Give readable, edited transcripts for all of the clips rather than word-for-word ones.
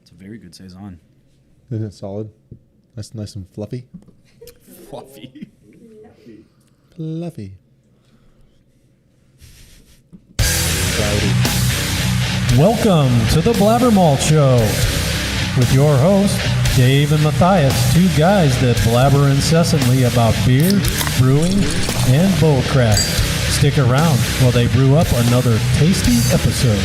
It's a very good saison. Isn't it solid? That's nice and fluffy. Fluffy. Fluffy. Welcome to the BlabberMalt Show with your hosts, Dave and Matthias, two guys that blabber incessantly about beer, brewing, and bullcrap. Stick around while they brew up another tasty episode.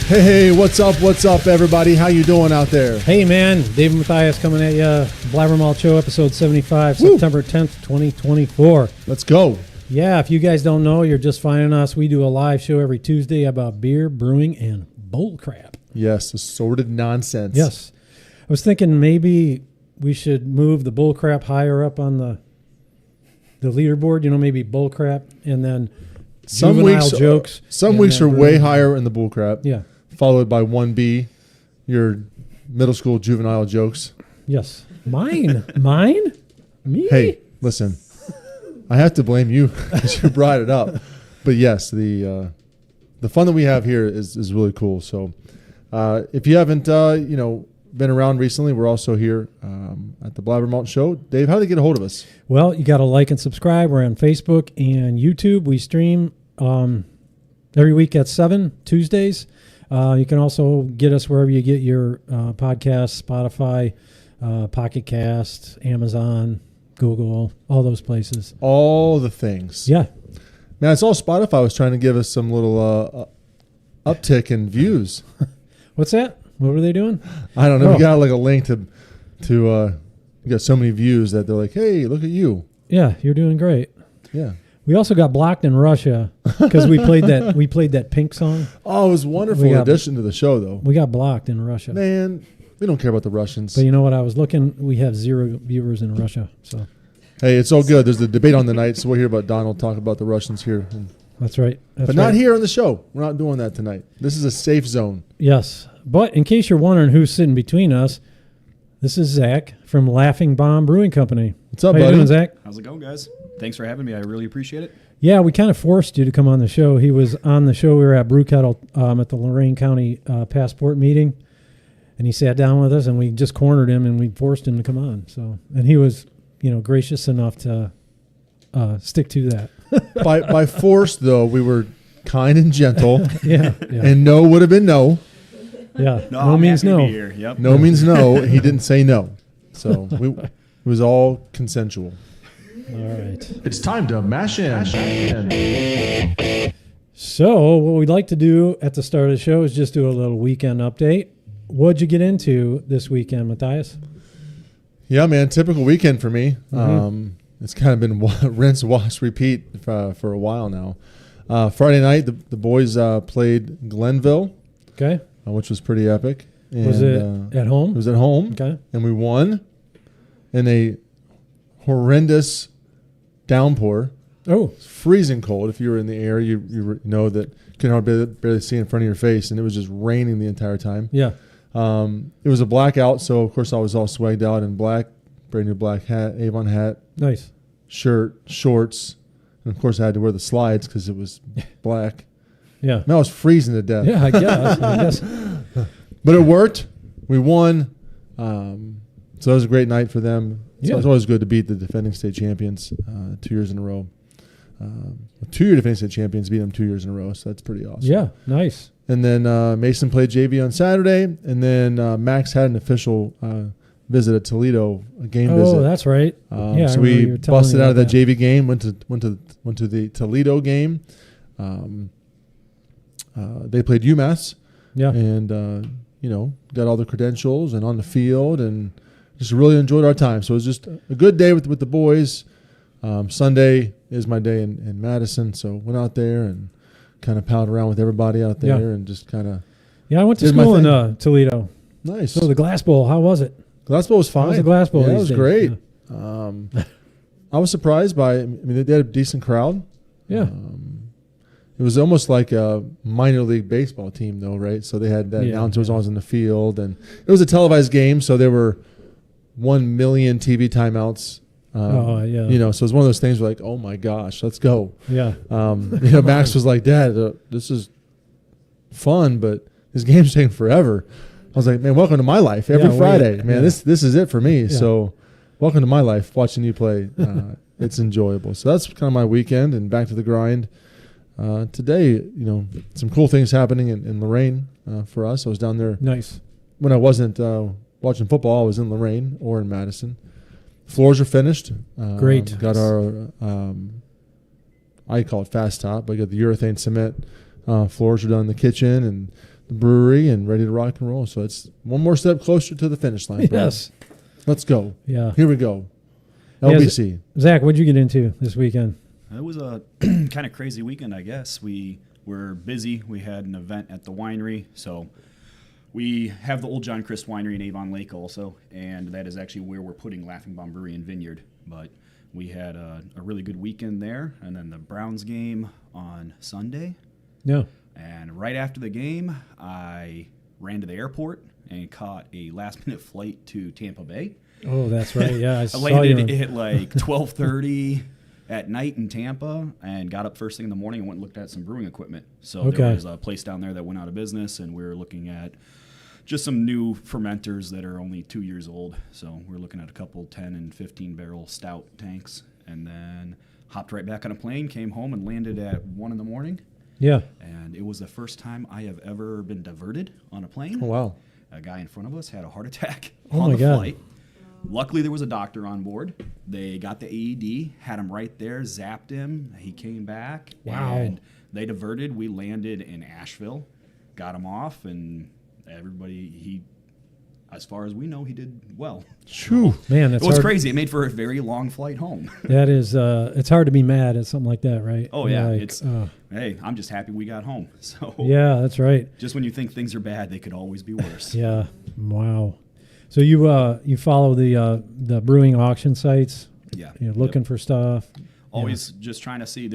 Hey, what's up, everybody? How you doing out there? Hey, man, Dave and Matthias coming at you. BlabberMalt Show, episode 75, Woo. September 10th, 2024. Let's go. Yeah, if you guys don't know, you're just finding us. We do a live show every Tuesday about beer, brewing, and bullcrap. Yes, assorted nonsense. Yes. I was thinking maybe we should move the bullcrap higher up on the leaderboard, maybe bullcrap and then juvenile jokes. Some weeks are way higher in the bullcrap. Yeah. Followed by 1B, your middle school juvenile jokes. Yes. Mine? Me? Hey, listen. I have to blame you because you brought it up. But yes, the fun that we have here is really cool. So if you haven't been around recently, we're also here at the BlabberMalt Show. Dave, how do they get a hold of us? Well, you got to like and subscribe. We're on Facebook and YouTube. We stream every week at 7 Tuesdays. You can also get us wherever you get your podcasts, Spotify, Pocket Cast, Amazon, Google, all those places. All the things. Yeah. Man, I saw Spotify was trying to give us some little uptick in views. What's that? What were they doing? I don't know. We got like a link to you got so many views that they're like, hey, look at you. Yeah, you're doing great. Yeah. We also got blocked in Russia because we played that Pink song. Oh, it was wonderful addition to the show, though. We got blocked in Russia. Man, we don't care about the Russians. But you know what? I was looking. We have 0 viewers in Russia. So hey, it's all good. There's the debate on the night, so we'll hear about Donald talk about the Russians here. That's right. But not here on the show. We're not doing that tonight. This is a safe zone. Yes. But in case you're wondering who's sitting between us, this is Zeck from Laughing Bomb Brewing Company. What's up, buddy? How you doing, Zeck? How's it going, guys? Thanks for having me. I really appreciate it. Yeah, we kind of forced you to come on the show. He was on the show. We were at Brew Kettle at the Lorain County Passport meeting, and he sat down with us, and we just cornered him, and we forced him to come on. So, and he was, gracious enough to stick to that. By force, though, we were kind and gentle. Yeah. And no would have been no. Yeah. No means no. Yep. No means no. He didn't say no. So it was all consensual. All right. It's time to mash in. So what we'd like to do at the start of the show is just do a little weekend update. What'd you get into this weekend, Matthias? Yeah, man, typical weekend for me. Mm-hmm. It's kind of been rinse, wash, repeat for a while now. Friday night, the boys played Glenville, Okay. Which was pretty epic. And, Was it at home? It was at home. Okay. And we won in a horrendous downpour. Oh. It's freezing cold. If you were in the air, you know that you can hardly barely see in front of your face, and it was just raining the entire time. Yeah. It was a blackout, so of course I was all swagged out in black, brand new black hat, Avon hat, Nice. shirt, shorts, and of course I had to wear the slides because it was black. Yeah. Man, I was freezing to death. Yeah, I guess. But it worked. We won. So it was a great night for them. So it's always good to beat the defending state champions 2 years in a row. 2-year defending state champions beat them 2 years in a row, so that's pretty awesome. Yeah, nice. And then Mason played JV on Saturday, and then Max had an official visit at Toledo, a game visit. Oh, that's right. So we busted out of that JV game, went to the Toledo game. They played UMass. Yeah. And got all the credentials and on the field, and just really enjoyed our time. So it was just a good day with the boys. Sunday is my day in Madison, so went out there and kind of palled around with everybody out there and just kind of. Yeah, I went to school in Toledo. Nice. So the Glass Bowl, how was it? Glass Bowl was fine. How was the Glass Bowl? Yeah, it was great. Yeah. I was surprised by. They had a decent crowd. Yeah. It was almost like a minor league baseball team, though, right? So they had that announcers always in the field, and it was a televised game, so there were 1 million TV timeouts Yeah. You know, so it's one of those things where like, oh my gosh, let's go. Yeah. You know, Max was like, Dad, this is fun, but this game's taking forever. I was like, man, welcome to my life. Every Friday, man, this is it for me. Yeah. So welcome to my life, watching you play. It's enjoyable. So that's kind of my weekend and back to the grind. Today, you know, some cool things happening in Lorraine for us. I was down there. Nice. When I wasn't watching football, I was in Lorraine or in Madison. Floors are finished. Great. Got our, I call it fast top, but I got the urethane cement floors are done in the kitchen and the brewery and ready to rock and roll. So it's one more step closer to the finish line. Yes. Let's go. Yeah. Here we go. Yeah, LBC. Zach, what'd you get into this weekend? It was a kind of crazy weekend, I guess. We were busy. We had an event at the winery. So we have the Old John Christ Winery in Avon Lake also, and that is actually where we're putting Laughing Bomb Brewery and Vineyard. But we had a really good weekend there, and then the Browns game on Sunday. Yeah. And right after the game, I ran to the airport and caught a last-minute flight to Tampa Bay. Oh, that's right. Yeah, I I saw landed you. at like 12:30 at night in Tampa and got up first thing in the morning and went and looked at some brewing equipment. So there Okay. was a place down there that went out of business, and we were looking at just some new fermenters that are only 2 years old. So we're looking at a couple 10 and 15 barrel stout tanks, and then hopped right back on a plane, came home, and landed at 1 in the morning. Yeah. And it was the first time I have ever been diverted on a plane. Oh, wow. A guy in front of us had a heart attack Oh on my the God. flight. Luckily, there was a doctor on board. They got the AED, had him right there, zapped him. He came back. Wow. And they diverted. We landed in Asheville, got him off, and everybody, as far as we know, he did well. Shoo. Man, that's It was hard. crazy. It made for a very long flight home. That is, it's hard to be mad at something like that, right? Oh, yeah. Like, Hey, I'm just happy we got home. So yeah, that's right. just when you think things are bad, they could always be worse. Yeah. Wow. So you follow the brewing auction sites? Yeah. You're looking for stuff. Always just trying to see.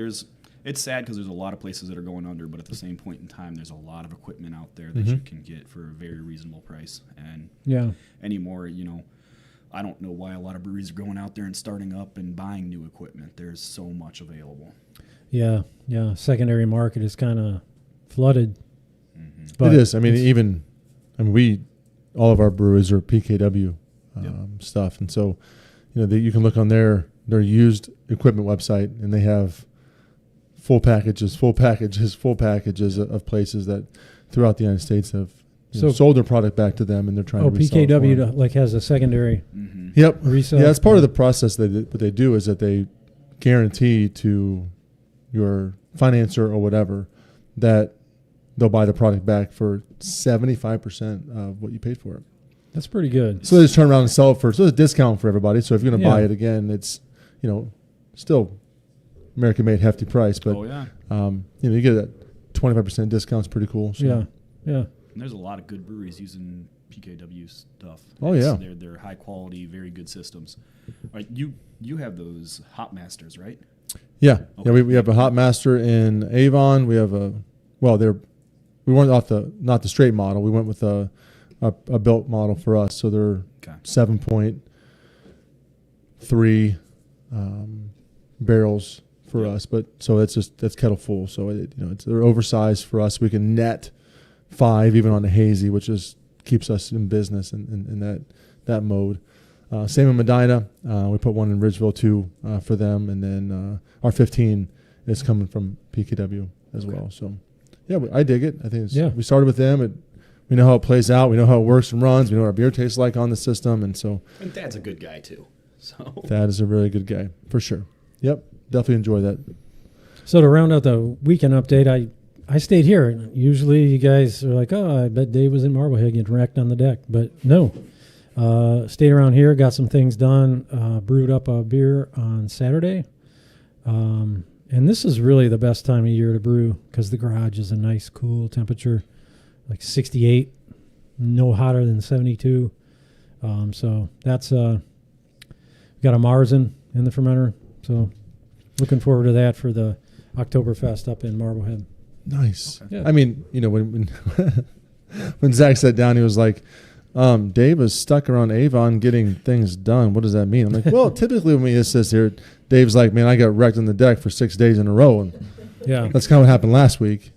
It's sad because there's a lot of places that are going under, but at the same point in time, there's a lot of equipment out there that you can get for a very reasonable price. And Yeah. anymore, I don't know why a lot of breweries are going out there and starting up and buying new equipment. There's so much available. Yeah. Yeah. Secondary market is kind of flooded. It is. I mean, all of our breweries are PKW stuff. And so, you can look on their used equipment website, and they have full packages of places that throughout the United States have sold their product back to them, and they're trying to resell it for PKW them. has a secondary Yep. resale. Yeah, that's part of the process. What they do is that they guarantee to your financer or whatever that they'll buy the product back for 75% of what you paid for it. That's pretty good. So they just turn around and sell it so it's a discount for everybody. So if you're going to buy Yeah. it again, it's, still American-made hefty price. But, Oh, yeah. you get that 25% discount. It's pretty cool. So. Yeah. Yeah. And there's a lot of good breweries using PKW stuff. Oh, yeah. They're high quality, very good systems. Like you have those Hop Masters, right? Yeah. Okay. Yeah, we have a Hop Master in Avon. We have we weren't not the straight model. We went with a built model for us. So they're Okay. 7.3 barrels for us. But so that's kettle full. So they're oversized for us. We can net 5 even on the hazy, which keeps us in business in that mode. Same in Medina. We put one in Ridgeville too for them, and then our 15 is coming from PKW as well. So, yeah, I dig it. I think we started with them. We know how it plays out. We know how it works and runs. We know what our beer tastes like on the system, and so. And Dad's a good guy too. So Thad is a really good guy for sure. Yep, definitely enjoy that. So to round out the weekend update, I stayed here. Usually you guys are like, oh, I bet Dave was in Marblehead getting wrecked on the deck. But no. Stayed around here, got some things done, brewed up a beer on Saturday. And this is really the best time of year to brew because the garage is a nice, cool temperature, like 68, no hotter than 72. So that's got a Marzen in the fermenter. So looking forward to that for the Oktoberfest up in Marblehead. Nice. Yeah. I mean, when when Zach sat down, he was like, Dave is stuck around Avon getting things done. What does that mean? I'm like, well, typically when we assist here, Dave's like, man, I got wrecked on the deck for 6 days in a row. And Yeah. that's kind of what happened last week.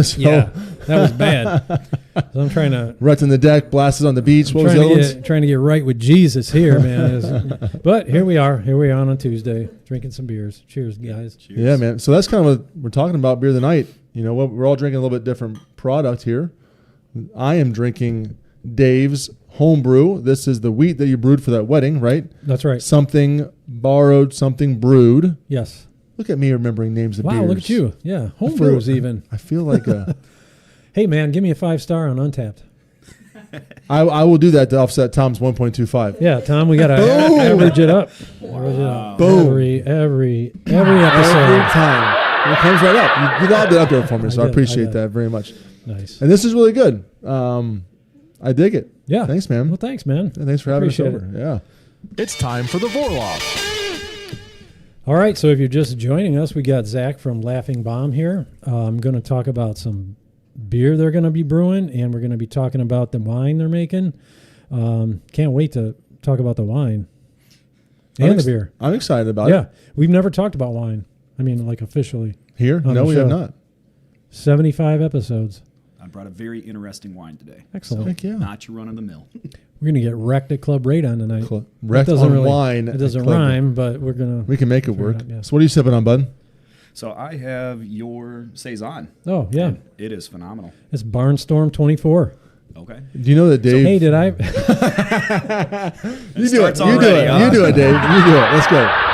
So, Yeah, that was bad. So I'm trying to wrecked on the deck, blasted on the beach. What was the other ones? trying to get right with Jesus here, man. But here we are. Here we are on a Tuesday, drinking some beers. Cheers, guys. Cheers. Yeah, man. So that's kind of what we're talking about, beer of the night. You know, we're all drinking a little bit different product here. I am drinking Dave's homebrew. This is the wheat that you brewed for that wedding, right? That's right. Something borrowed, something brewed. Yes. Look at me remembering names of beers. Wow, look at you. Yeah, homebrews even. I feel like Hey, man, give me a 5-star on Untapped. I will do that to offset Tom's 1.25. Yeah, Tom, we got to average it up. Average it up. Boom. Every episode. Every time. It comes right up. You lobbed it up there for me, so I did, appreciate I did. that very much. Nice. And this is really good. I dig it. Yeah. Thanks, man. Well, thanks, man. And thanks for having us Appreciate over. Yeah. It's time for the Vorloff. All right, so if you're just joining us, we got Zeck from Laughing Bomb here. I'm going to talk about some beer they're going to be brewing, and we're going to be talking about the wine they're making. Can't wait to talk about the wine and the beer. I'm excited about it. Yeah, we've never talked about wine. I mean, like officially. Here? On No, the we have show. not. 75 episodes. I brought a very interesting wine today. Excellent. Heck yeah. Not your run of the mill. We're going to get wrecked at Club Radon tonight. Wrecked doesn't on really- wine. It doesn't Club. rhyme, but we're going to. We can make it Fair work. enough, yeah. So what are you sipping on, bud? So I have your Saison. Oh, yeah. And it is phenomenal. It's Barnstorm 24. Okay. Do you know that Dave? Hey, did I? you do it. starts You do already, it. huh? You do it, Dave. You do it. Let's go.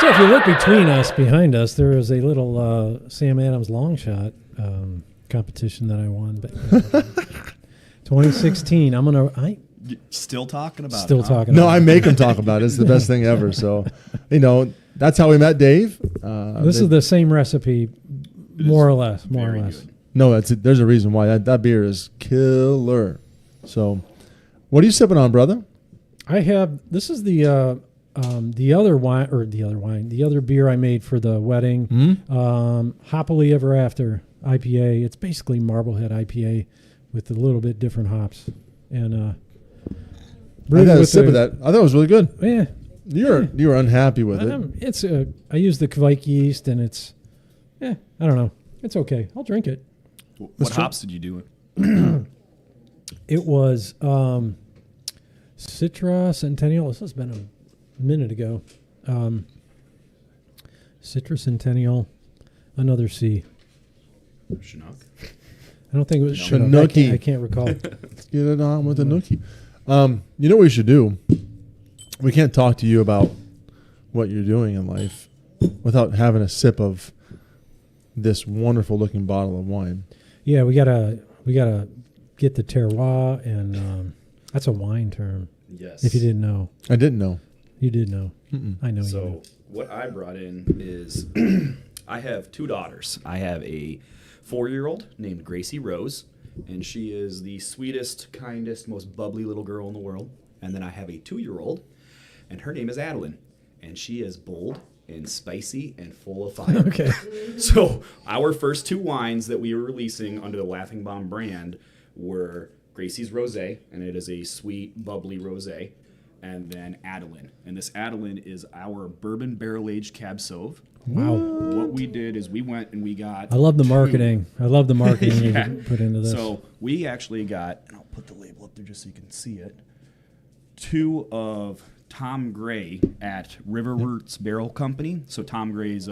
So if you look between us, behind us, there is a little Sam Adams long shot competition that I won. But 2016. Still talking about Still it, huh? talking. No, about I it. make him talk about it. It's the best thing ever. So, that's how we met Dave. This is the same recipe, more or less. More or Very less. good. No, there's a reason why. That beer is killer. So, what are you sipping on, brother? I have. This is the other wine, the other beer I made for the wedding. Happily Ever After IPA. It's basically Marblehead IPA with a little bit different hops. And I had a sip of that. I thought it was really good. Yeah, You were unhappy with it. it's I use the Kvike yeast, and it's I don't know. It's okay. I'll drink it. What hops did you do? It was Citra Centennial. This has been a minute ago. Citra Centennial, another C. Chinook. I don't think it was Chinook. Chinook. I can't recall. Let's get it on with the nookie. You know what we should do? We can't talk to you about what you're doing in life without having a sip of this wonderful looking bottle of wine. Yeah, we gotta get the terroir, and that's a wine term. Yes. If you didn't know, I didn't know. you did know. Mm-mm. I know you. So Know. what I brought in is I have two daughters. I have a 4-year-old named Gracie Rose, and she is the sweetest, kindest, most bubbly little girl in the world. And then I have a 2-year-old, and her name is Adeline, and she is bold and spicy and full of fire. Okay. So our first two wines that we were releasing under the Laughing Bomb brand were Gracie's Rosé, and it is a sweet, bubbly rosé, and then Adeline. And this Adeline is our bourbon barrel-aged Cab Sauv. Wow. What we did is we went and we got... I love the marketing. I love the marketing Yeah. you put into this. So we actually got, and I'll put the label up there just so you can see it, 2 of Tom Gray at River Roots Barrel Company. So Tom Gray's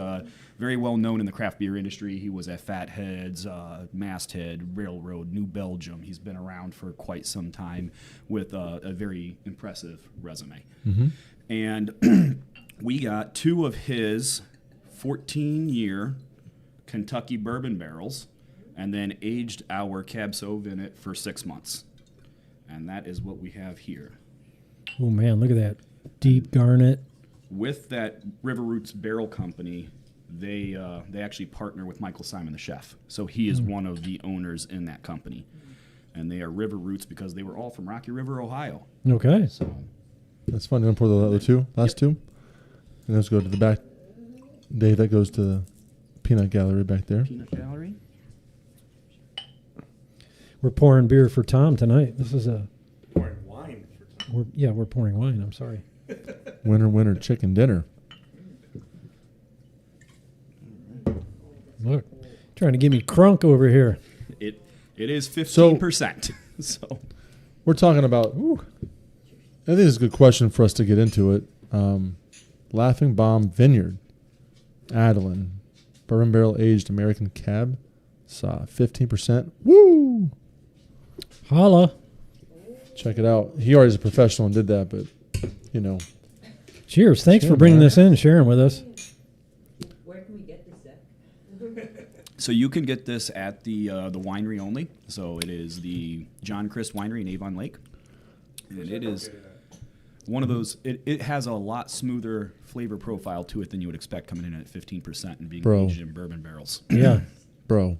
very well known in the craft beer industry. He was at Fatheads, Masthead, Railroad, New Belgium. He's been around for quite some time with a very impressive resume. Mm-hmm. And we got 2 of his 14-year Kentucky bourbon barrels and then aged our Cab Sauv in it for 6 months. And that is what we have here. Oh man, look at that deep garnet. With that River Roots Barrel Company, they actually partner with Michael Simon, the chef. So he is one of the owners in that company. And they are River Roots because they were all from Rocky River, Ohio. Okay. So That's fun. You want to pour the other two? Last two? And let's go to the back. Dave, that goes to the peanut gallery back there. peanut gallery. We're pouring beer for Tom tonight. This is a Pouring wine for Tom. we're pouring wine. I'm sorry. Winter chicken dinner. Look, trying to give me crunk over here. It is 15%. So We're talking about. I think it's a good question for us to get into it. Laughing Bomb Vineyard, Adeline, bourbon barrel aged American cab, 15%. Woo! Holla. Check it out. He already is a professional and did that, but Cheers. Thanks for Cheers, bringing man. this in, sharing with us. Where can we get this at? So you can get this at the winery only. So it is the John Christ Winery in Avon Lake, and it is one of those. It has a lot smoother flavor profile to it than you would expect coming in at 15% and being Bro. aged in bourbon barrels. Yeah. bro,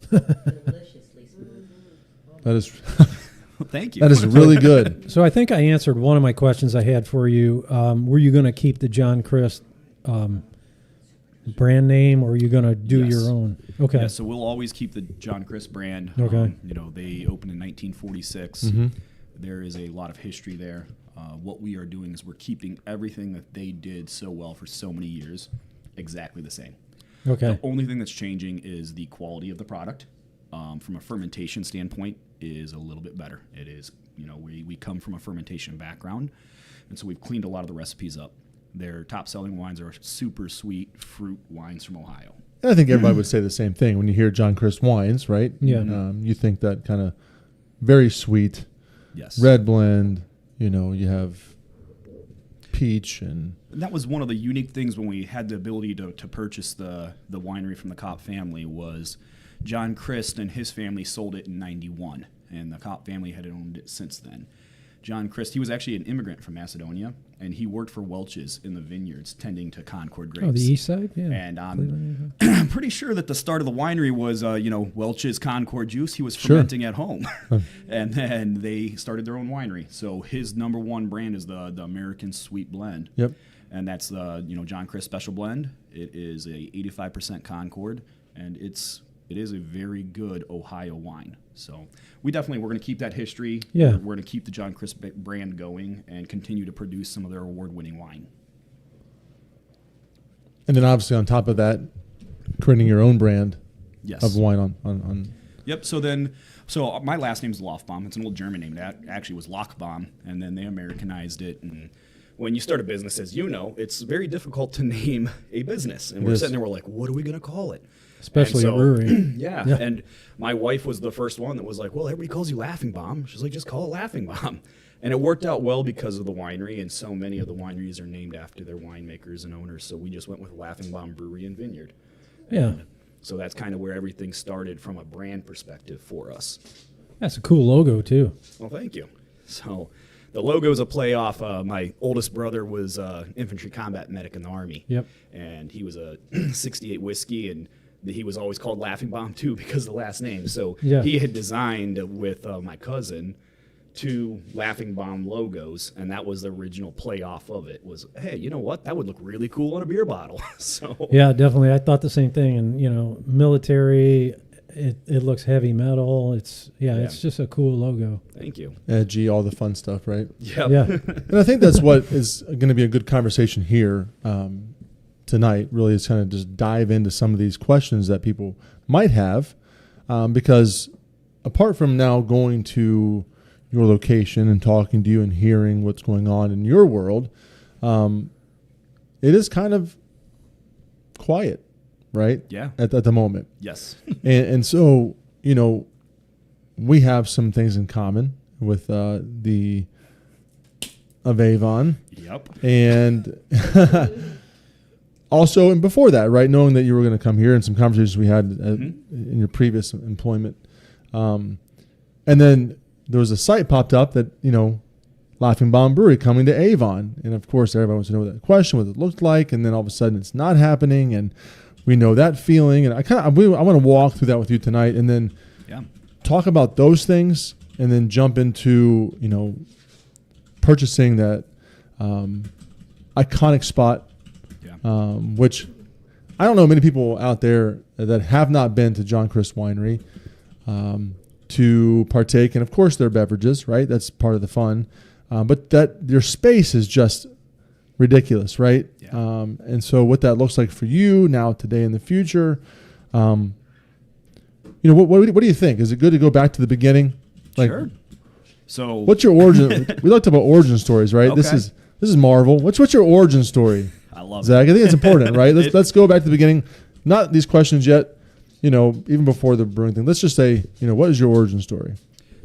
Deliciously smooth. that is Thank you. that is really good. So I think I answered one of my questions I had for you. Were you going to keep the John Christ brand name, or are you going to do Yes. your own? Okay. Yeah, so we'll always keep the John Christ brand. Okay. They opened in 1946. Mhm. There is a lot of history there. What we are doing is we're keeping everything that they did so well for so many years exactly the same. Okay. The only thing that's changing is the quality of the product. From a fermentation standpoint, is a little bit better. It is, we come from a fermentation background, and so we've cleaned a lot of the recipes up. Their top-selling wines are super sweet fruit wines from Ohio. I think everybody would say the same thing when you hear John Christ wines, right? Yeah. You think that kind of very sweet Yes. red blend. You have peach and And that was one of the unique things when we had the ability to purchase the winery from the Kopp family was John Christ and his family sold it in 91, and the Kopp family had owned it since then. John Christ, he was actually an immigrant from Macedonia, and he worked for Welch's in the vineyards tending to Concord grapes. Oh, the east side? Yeah. And Cleveland, I'm pretty sure that the start of the winery was, Welch's Concord juice. He was Sure. fermenting at home, and then they started their own winery. So his number one brand is the American Sweet Blend. Yep. And that's the John Christ Special Blend. It is a 85% Concord, and it is a very good Ohio wine. So we're going to keep that history. Yeah. We're going to keep the John Christ brand going and continue to produce some of their award-winning wine. And then obviously on top of that, creating your own brand Yes. of wine on Yep. So my last name's Laughing. It's an old German name that actually was Lochbaum, and then they Americanized it. And when you start a business, as you know, it's very difficult to name a business. And It we're is. sitting there, we're like, what are we going to call it? Especially And a brewery. Yeah. Yeah. And my wife was the first one that was like, well, everybody calls you Laughing Bomb. She's like, just call it Laughing Bomb. And it worked out well because of the winery, and so many of the wineries are named after their winemakers and owners. So we just went with Laughing Bomb Brewery and Vineyard. Yeah. So that's kind of where everything started from a brand perspective for us. That's a cool logo, too. Well, thank you. So the logo is a play off. My oldest brother was infantry combat medic in the Army. Yep. And he was a 68 whiskey, and he was always called Laughing Bomb, too, because of the last name. So Yeah. he had designed with my cousin 2 Laughing Bomb logos, and that was the original play off of it was, hey, you know what? That would look really cool on a beer bottle. So Yeah, definitely. I thought the same thing. And, military, it looks heavy metal. It's just a cool logo. thank you. edgy, all the fun stuff, right? Yep. Yeah. And I think that's what is going to be a good conversation here tonight, really, is kind of just dive into some of these questions that people might have, because apart from now going to your location and talking to you and hearing what's going on in your world, it is kind of quiet, right? Yeah. At the moment. Yes. And so, we have some things in common with the of Avon. Yep. And also, and before that, right, knowing that you were going to come here and some conversations we had in your previous employment. And then there was a site popped up that, Laughing Bomb Brewery coming to Avon. And of course, everybody wants to know that question, what it looked like. And then all of a sudden it's not happening. And we know that feeling. And I want to walk through that with you tonight and then Yeah. talk about those things and then jump into, purchasing that iconic spot, Yeah. which I don't know many people out there that have not been to John Christ Winery. to partake in, of course, their beverages, right? That's part of the fun. But that your space is just ridiculous, right? Yeah. And so what that looks like for you now, today, in the future, what do you think? Is it good to go back to the beginning? Like, Sure. So what's your origin? We like to talk about origin stories, right? Okay. This is Marvel. What's your origin story? I love Zach, I think it's important, right? It- Let's go back to the beginning. Not these questions yet, even before the brewing thing. Let's just say, what is your origin story?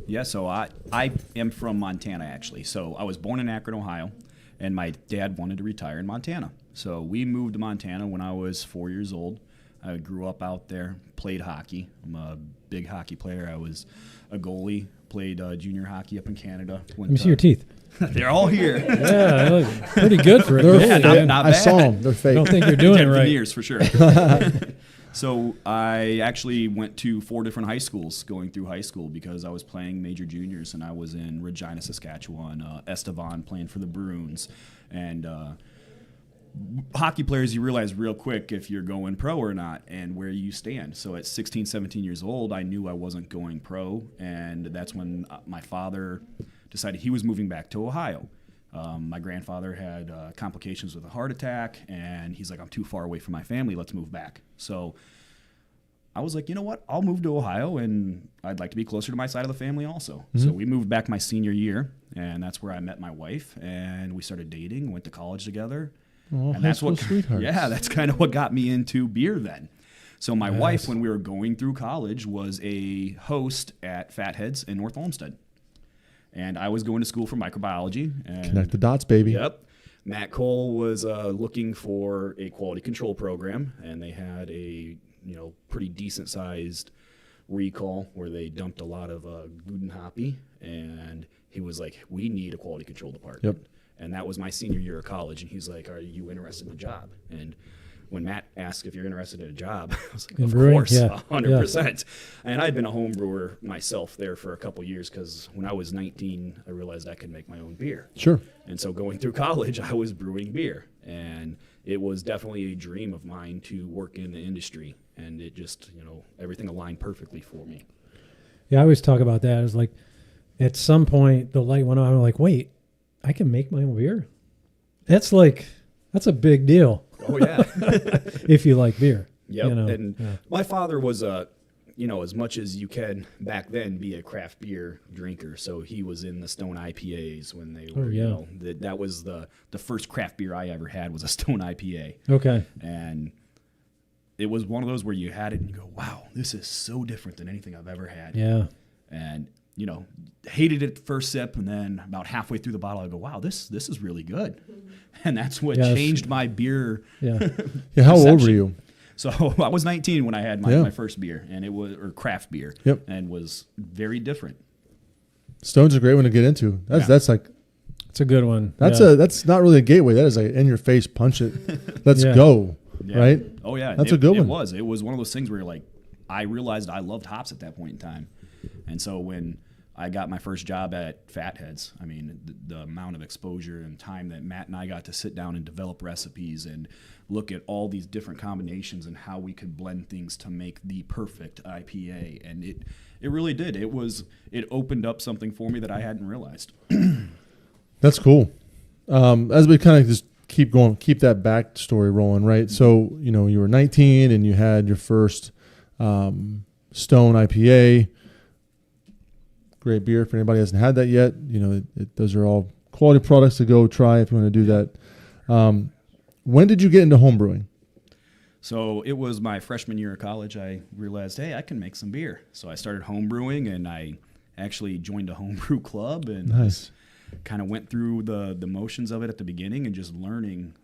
Yeah, so I am from Montana, actually. So I was born in Akron, Ohio, and my dad wanted to retire in Montana. So we moved to Montana when I was 4 years old. I grew up out there, played hockey. I'm a big hockey player. I was a goalie, played junior hockey up in Canada. Let me see your teeth. They're all here. Yeah, they look pretty good for a They're goalie. not- Yeah. not I bad. saw them. They're I fake. don't think you're doing it right. Years for sure. So I actually went to 4 different high schools going through high school because I was playing major juniors, and I was in Regina, Saskatchewan, Estevan playing for the Bruins. And hockey players, you realize real quick if you're going pro or not and where you stand. So at 16, 17 years old, I knew I wasn't going pro, and that's when my father decided he was moving back to Ohio. My grandfather had complications with a heart attack, and he's like, I'm too far away from my family. Let's move back. So I was like, you know what? I'll move to Ohio, and I'd like to be closer to my side of the family also. So we moved back my senior year, and that's where I met my wife, and we started dating, went to college together. Oh, And high that's school what, sweethearts. yeah, that's kind of what got me into beer then. So my wife, when we were going through college, was a host at Fatheads in North Olmsted. And I was going to school for microbiology. And Connect the dots, baby. Yep. Matt Cole was looking for a quality control program, and they had a pretty decent sized recall where they dumped a lot of gluten hoppy, and he was like, we need a quality control department. Yep. And that was my senior year of college, and he's like, are you interested in the job? And when Matt asked if you're interested in a job, I was like, In of brewing? course, Yeah. 100%. And I'd been a home brewer myself there for a couple years because when I was 19, I realized I could make my own beer. Sure. And so going through college, I was brewing beer. And it was definitely a dream of mine to work in the industry. And it just, everything aligned perfectly for me. Yeah, I always talk about that. It's like at some point the light went on. I'm like, wait, I can make my own beer? That's a big deal. Oh, yeah. If you like beer. Yep. You know, And yeah. my father was as much as you can back then be a craft beer drinker. So he was in the Stone IPAs when they were, that was the first craft beer I ever had was a Stone IPA. Okay. And it was one of those where you had it and you go, wow, this is so different than anything I've ever had. Yeah. And, hated it at the first sip. And then about halfway through the bottle, I go, wow, this is really good. And that's what Yes. changed my beer. Yeah. Yeah. How old were Perception. you? So I was 19 when I had my first beer, and it was craft beer. Yep. And was very different. Stone's a great one to get into. That's like It's a good one. that's yeah. that's not really a gateway. That is like in your face, punch it. Let's Yeah. go. Yeah. Right? Oh yeah, That's a good one. It was one of those things where you're like, I realized I loved hops at that point in time, and so when I got my first job at Fatheads, I mean, the amount of exposure and time that Matt and I got to sit down and develop recipes and look at all these different combinations and how we could blend things to make the perfect IPA, and it really did. It opened up something for me that I hadn't realized. That's cool. As we kind of just keep that backstory rolling, right? So, you were 19 and you had your first Stone IPA. Great beer. If anybody hasn't had that yet, those are all quality products to go try if you want to do that. When did you get into home brewing? So it was my freshman year of college. I realized, hey, I can make some beer. So I started home brewing, and I actually joined a homebrew club and Nice. kind of went through the motions of it at the beginning and just learning.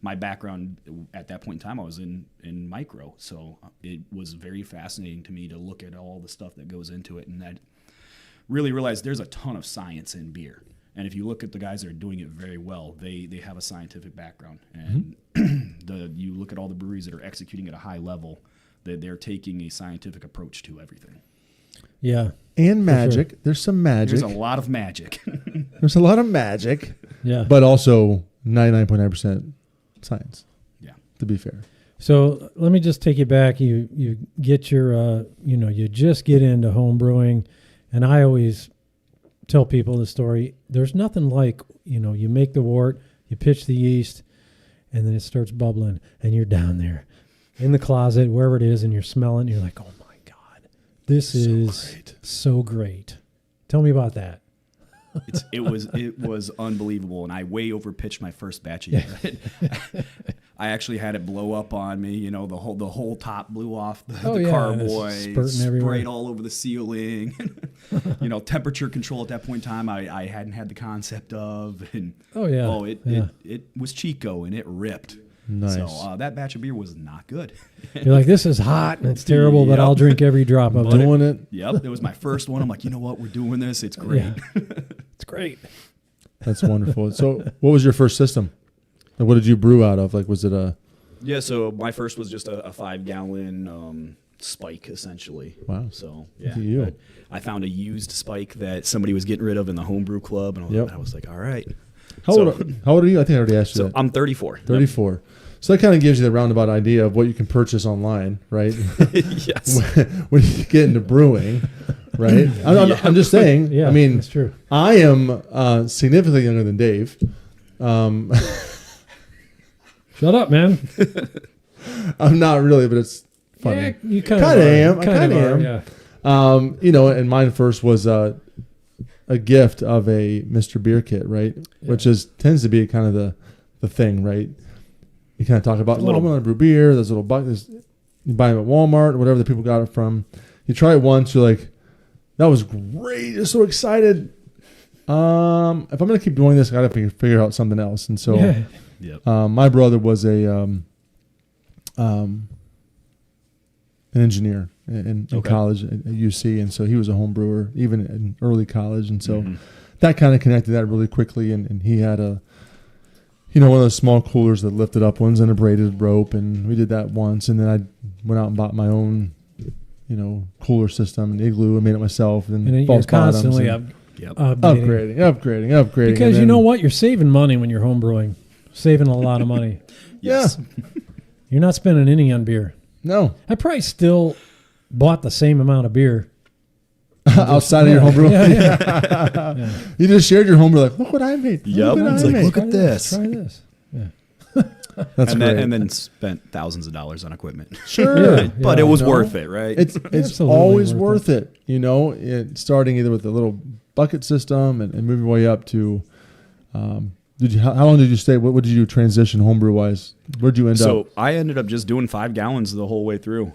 My background at that point in time, I was in micro, so it was very fascinating to me to look at all the stuff that goes into it, and I really realized there's a ton of science in beer. And if you look at the guys that are doing it very well, they have a scientific background. And you look at all the breweries that are executing at a high level, that they're taking a scientific approach to everything. Yeah. And magic. Sure. There's some magic. There's a lot of magic. There's a lot of magic. Yeah. But also 99.9% science. Yeah. To be fair. So let me just take you back. You get your, you just get into home brewing, and I always tell people the story. There's nothing like, you make the wort, you pitch the yeast, and then it starts bubbling, and you're down there in the closet, wherever it is, and you're smelling. You're like, oh my God, this is so great. Tell me about that. It was unbelievable, and I way overpitched my first batch of it. I actually had it blow up on me. The whole top blew off the carboy, sprayed all over the ceiling. Temperature control at that point in time I hadn't had the concept of, and it was Chico, and it ripped. Nice. So that batch of beer was not good. You're like, this is hot and it's terrible, but I'll drink every drop of it. Doing it. Yep, it was my first one. I'm like, you know what? We're doing this. It's great. Yeah. It's great. That's wonderful. So what was your first system? And what did you brew out of? Like, was it a... Yeah, so my first was just a 5-gallon spike, essentially. Wow. So, yeah. Look at you. I found a used spike that somebody was getting rid of in the homebrew club, and I was like, all right. How old are you? I think I already asked you that. I'm 34. 34. Yep. So that kind of gives you the roundabout idea of what you can purchase online, right? Yes. when you get into brewing, right? I'm just saying. Yeah, I mean, that's true. I am significantly younger than Dave. Shut up, man. I'm not really, but it's funny. Yeah, you kind of am. I kind of am. Yeah. And mine first was a gift of a Mr. Beer kit, right? Yeah. Which tends to be kind of the thing, right? You kind of talk about, I'm going to brew beer. There's little buckets. You buy them at Walmart, whatever the people got it from. You try it once, you're like, that was great. You're so excited. If I'm going to keep doing this, I got to figure out something else. And so my brother was an engineer in college at UC, and so he was a home brewer even in early college, and so that kind of connected that really quickly. And he had one of those small coolers that lifted up ones and a braided rope, and we did that once. And then I went out and bought my own, cooler system and igloo and made it myself. And you're constantly upgrading. Because you know what? You're saving money when you're home brewing. Saving a lot of money. Yes. You're not spending any on beer. No. I probably still bought the same amount of beer. Outside of your homebrew. Yeah. You just shared your homebrew, like, look what I made. Yep. Look at this. Try this. Yeah. That's great. And then spent thousands of dollars on equipment. Sure. But it was worth it, right? It's always worth it. Starting either with a little bucket system and moving way up to, how long did you stay? What did you transition homebrew wise? Where'd you end up? So I ended up just doing 5 gallons the whole way through.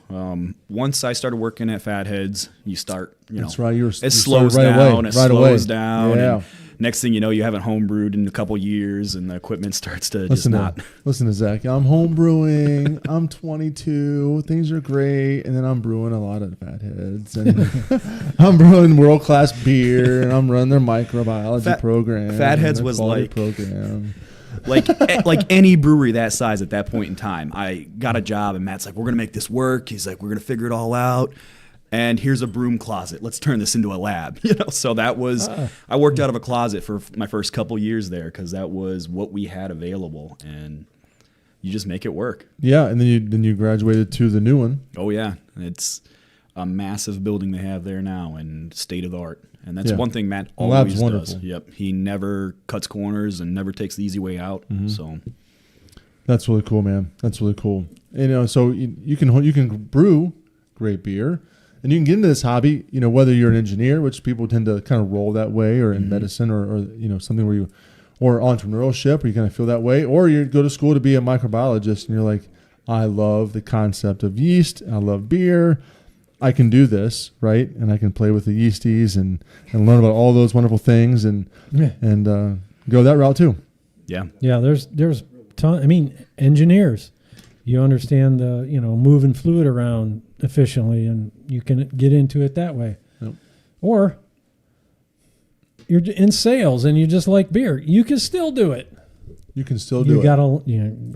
Once I started working at Fatheads, you start, That's right. It slows down. It slows down. Yeah. And next thing you know, you haven't homebrewed in a couple years, and the equipment starts to listen not. Listen to Zeck. I'm homebrewing. I'm 22. Things are great, and then I'm brewing a lot of Fatheads, and I'm brewing world class beer, and I'm running their microbiology program. Fatheads was like program. like any brewery that size at that point in time. I got a job, and Matt's like, "We're gonna make this work." He's like, "We're gonna figure it all out." And here's a broom closet. Let's turn this into a lab. So that was I worked out of a closet for my first couple years there because that was what we had available, and you just make it work. Yeah, and then you graduated to the new one. Oh yeah, it's a massive building they have there now and state of the art. And that's one thing Matt always does. Yep, he never cuts corners and never takes the easy way out. So that's really cool, man. That's really cool. So you can brew great beer. And you can get into this hobby, whether you're an engineer, which people tend to kind of roll that way, or in medicine, or something where or entrepreneurship, where you kind of feel that way, or you go to school to be a microbiologist, and you're like, I love the concept of yeast, I love beer, I can do this, right? And I can play with the yeasties and learn about all those wonderful things, and go that route too. Yeah. There's ton. I mean, engineers. You understand the, moving fluid around efficiently, and you can get into it that way. Yep. Or you're in sales and you just like beer. You can still do it. You can still do it. You got to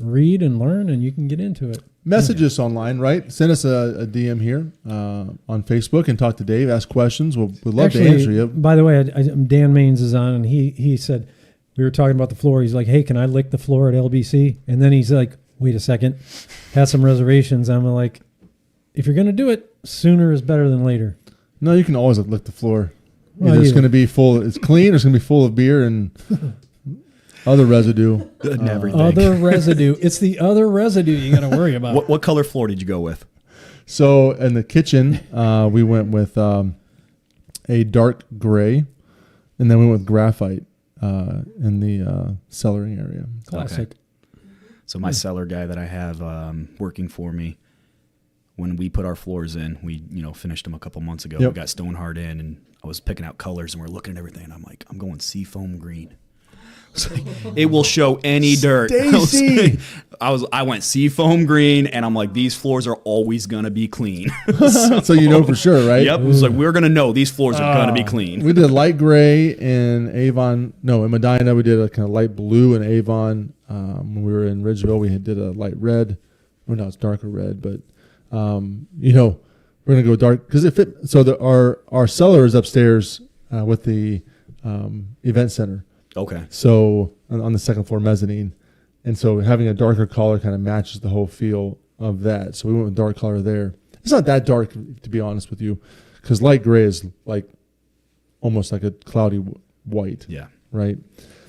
read and learn, and you can get into it. Message us online, right? Send us a DM here on Facebook and talk to Dave. Ask questions. We'd love to answer you. By the way, Dan Maines is on, and he said, we were talking about the floor. He's like, hey, can I lick the floor at LBC? And then he's like, wait a second, had some reservations. I'm like, if you're going to do it, sooner is better than later. No, you can always lick the floor. Well, Either it's going to be full, it's clean, or it's going to be full of beer and other residue. And everything. Other residue. It's the other residue you got to worry about. What color floor did you go with? So in the kitchen, we went with a dark gray, and then we went with graphite in the cellaring area. Classic. Okay. So my cellar guy that I have working for me, when we put our floors in, we finished them a couple months ago. Yep. We got stone hard in, and I was picking out colors, and we're looking at everything, and I'm like, I'm going seafoam green. It will show any dirt. Stacy! I went seafoam green, and I'm like, these floors are always gonna be clean. So you know for sure, right? Yep. It was like, we're gonna know these floors are gonna be clean. We did light gray in Avon. No, in Medina, we did a kind of light blue in Avon. When we were in Ridgeville, we did a light red. Well, no, it's darker red, but we're gonna go dark because it fit. So our cellar is upstairs with the event center. Okay. So on the second floor mezzanine, and so having a darker color kind of matches the whole feel of that. So we went with dark color there. It's not that dark, to be honest with you, because light gray is like almost like a cloudy white. Yeah. Right.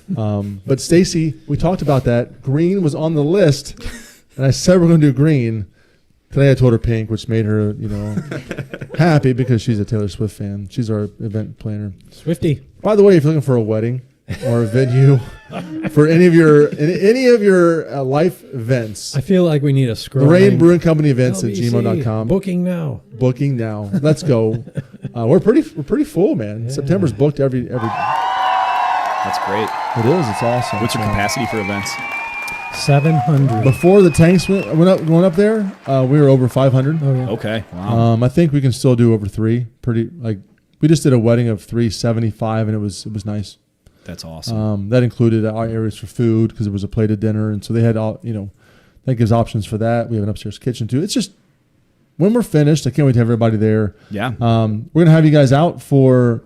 But Stacy, we talked about that. Green was on the list, and I said we're going to do green. Today I told her pink, which made her, happy because she's a Taylor Swift fan. She's our event planner. Swifty. By the way, if you're looking for a wedding or a venue for any of your life events, I feel like we need a scroll. Lorraine Brewing Company events at LBC, gmail.com. Booking now. Booking now. Let's go. We're pretty full, man. Yeah. September's booked every. That's great. It is. It's awesome. What's your capacity for events? 700. Before the tanks going up there, we were over 500. Oh, yeah. Okay. Wow. I think we can still do over 3. We just did a wedding of 375, and it was nice. That's awesome. That included our areas for food because it was a plated dinner, and so they had all that gives options for that. We have an upstairs kitchen too. It's just when we're finished, I can't wait to have everybody there. Yeah. We're gonna have you guys out for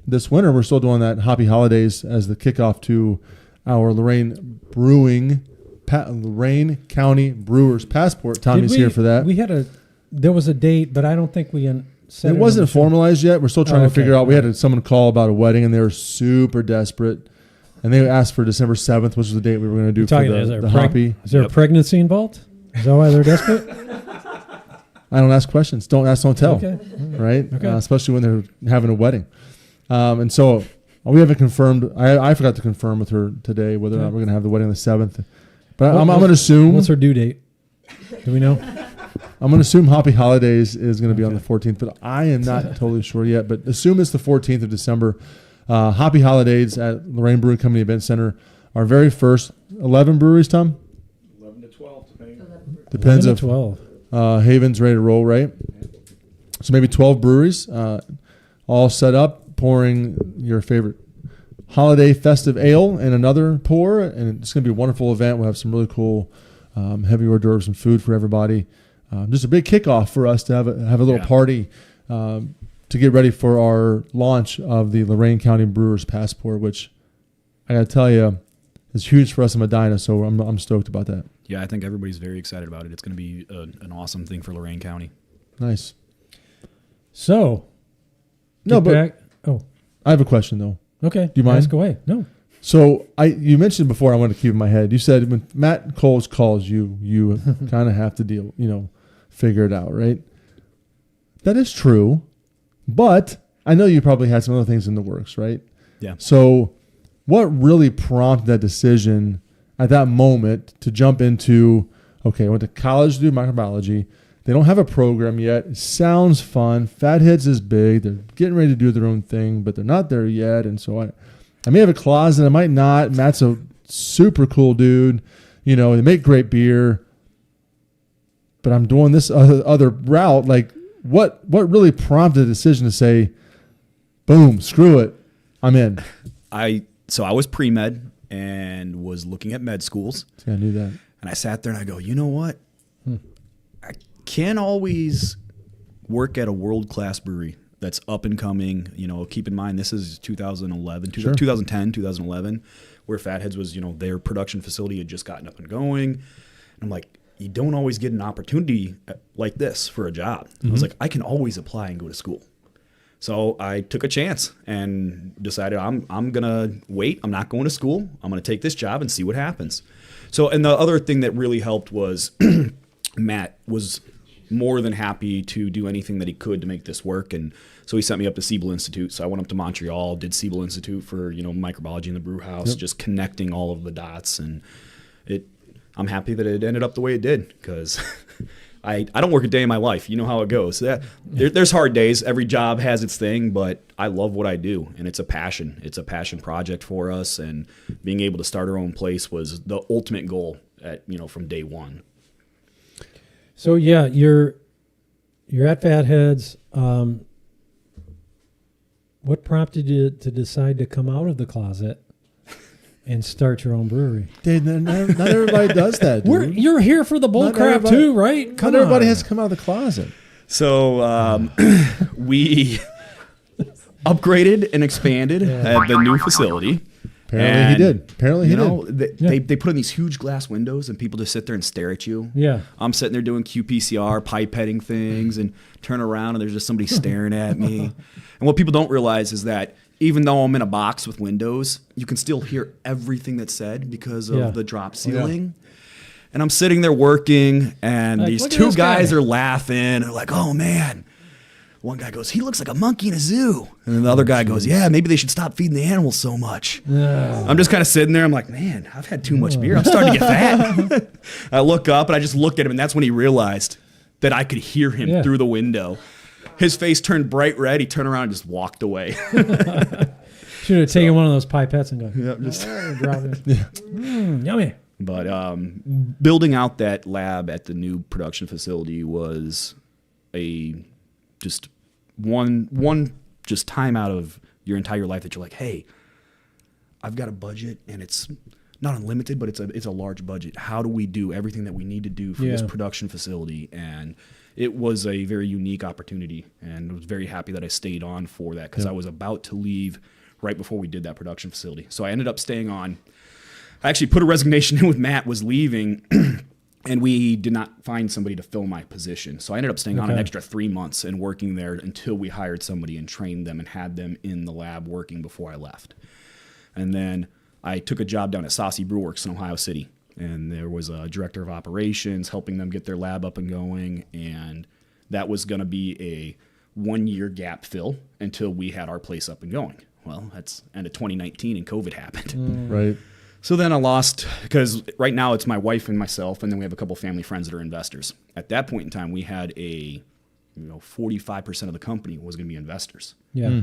this winter. We're still doing that Hoppy Holidays as the kickoff to our Lorraine County Brewers Passport. Tommy's here for that. There was a date, but I don't think we said It wasn't formalized yet. We're still trying to figure out. We had someone call about a wedding, and they were super desperate. And they asked for December 7th, which was the date we were going to do for the Hoppy. Is there a pregnancy involved? Is that why they're desperate? I don't ask questions. Don't ask, don't tell. Okay. Right? Okay. Especially when they're having a wedding. And so we haven't confirmed. I forgot to confirm with her today whether or not we're going to have the wedding on the 7th. But I'm going to assume. What's her due date? Do we know? I'm going to assume Hoppy Holidays is going to be on the 14th, but I am not totally sure yet. But assume it's the 14th of December. Hoppy Holidays at Lorraine Brewing Company Event Center. Our very first 11 breweries, Tom? 11 to 12, depending. Depends 11 if to 12. Haven's ready to roll, right? So maybe 12 breweries, all set up, pouring your favorite holiday festive ale and another pour. And it's going to be a wonderful event. We'll have some really cool heavy hors d'oeuvres and food for everybody. Just a big kickoff for us to have a little party to get ready for our launch of the Lorraine County Brewers Passport, which I got to tell you is huge for us in Medina. So I'm stoked about that. Yeah, I think everybody's very excited about it. It's going to be an awesome thing for Lorraine County. Nice. So, I have a question though. Okay. Do you mind? Ask away. No. So you mentioned before, I wanted to keep in my head. You said when Matt Coles calls you kind of have to figure it out, right? That is true, but I know you probably had some other things in the works, right? Yeah. So what really prompted that decision at that moment to jump into, okay, I went to college to do microbiology. They don't have a program yet. It sounds fun. Fatheads is big. They're getting ready to do their own thing, but they're not there yet. And so I may have a closet. I might not. Matt's a super cool dude. They make great beer. But I'm doing this other route. Like, what really prompted the decision to say, boom, screw it, I'm in? I was pre-med and was looking at med schools. Yeah, I knew that. And I sat there and I go, you know what? I can't always work at a world-class brewery that's up and coming. Keep in mind, this is 2011, 2010, 2011, where Fatheads was, their production facility had just gotten up and going. I'm like, you don't always get an opportunity like this for a job. I was like, I can always apply and go to school. So I took a chance and decided I'm going to wait. I'm not going to school. I'm going to take this job and see what happens. So, and the other thing that really helped was Matt was more than happy to do anything that he could to make this work. And so he sent me up to Siebel Institute. So I went up to Montreal, did Siebel Institute for, microbiology in the brew house, just connecting all of the dots. And I'm happy that it ended up the way it did, because I don't work a day in my life. You know how it goes. There's hard days. Every job has its thing, but I love what I do, and it's a passion. It's a passion project for us, and being able to start our own place was the ultimate goal from day one. So yeah, you're at Fatheads. What prompted you to decide to come out of the closet and start your own brewery? Dude, not everybody does that, dude. You're here for the bull crap too, right? Not everybody has to come out of the closet. So we upgraded and expanded at the new facility. Apparently he did. Apparently he did. They put in these huge glass windows, and people just sit there and stare at you. Yeah. I'm sitting there doing qPCR, pipetting things, and turn around, and there's just somebody staring at me. And what people don't realize is that even though I'm in a box with windows, you can still hear everything that's said because of the drop ceiling. And I'm sitting there working, and these two guys are laughing. They're like, oh, man. One guy goes, he looks like a monkey in a zoo. And then the other guy goes, yeah, maybe they should stop feeding the animals so much. I'm just kind of sitting there. I'm like, man, I've had too much beer. I'm starting to get fat. I look up, and I just look at him, and that's when he realized that I could hear him through the window. His face turned bright red. He turned around and just walked away. Should have taken one of those pipettes and gone, drop it. Yummy. But building out that lab at the new production facility was just one time out of your entire life that you're like, hey, I've got a budget, and it's not unlimited, but it's a large budget. How do we do everything that we need to do for this production facility? And it was a very unique opportunity, and I was very happy that I stayed on for that, because I was about to leave right before we did that production facility. So I ended up staying on. I actually put a resignation in with Matt, was leaving, and we did not find somebody to fill my position. So I ended up staying on an extra 3 months and working there until we hired somebody and trained them and had them in the lab working before I left. And then I took a job down at Saucy Brewworks in Ohio City. And there was a director of operations helping them get their lab up and going. And that was going to be a 1-year gap fill until we had our place up and going. Well, that's end of 2019, and COVID happened. Right. So then I lost, because right now it's my wife and myself, and then we have a couple family friends that are investors. At that point in time, we had 45% of the company was going to be investors. Yeah.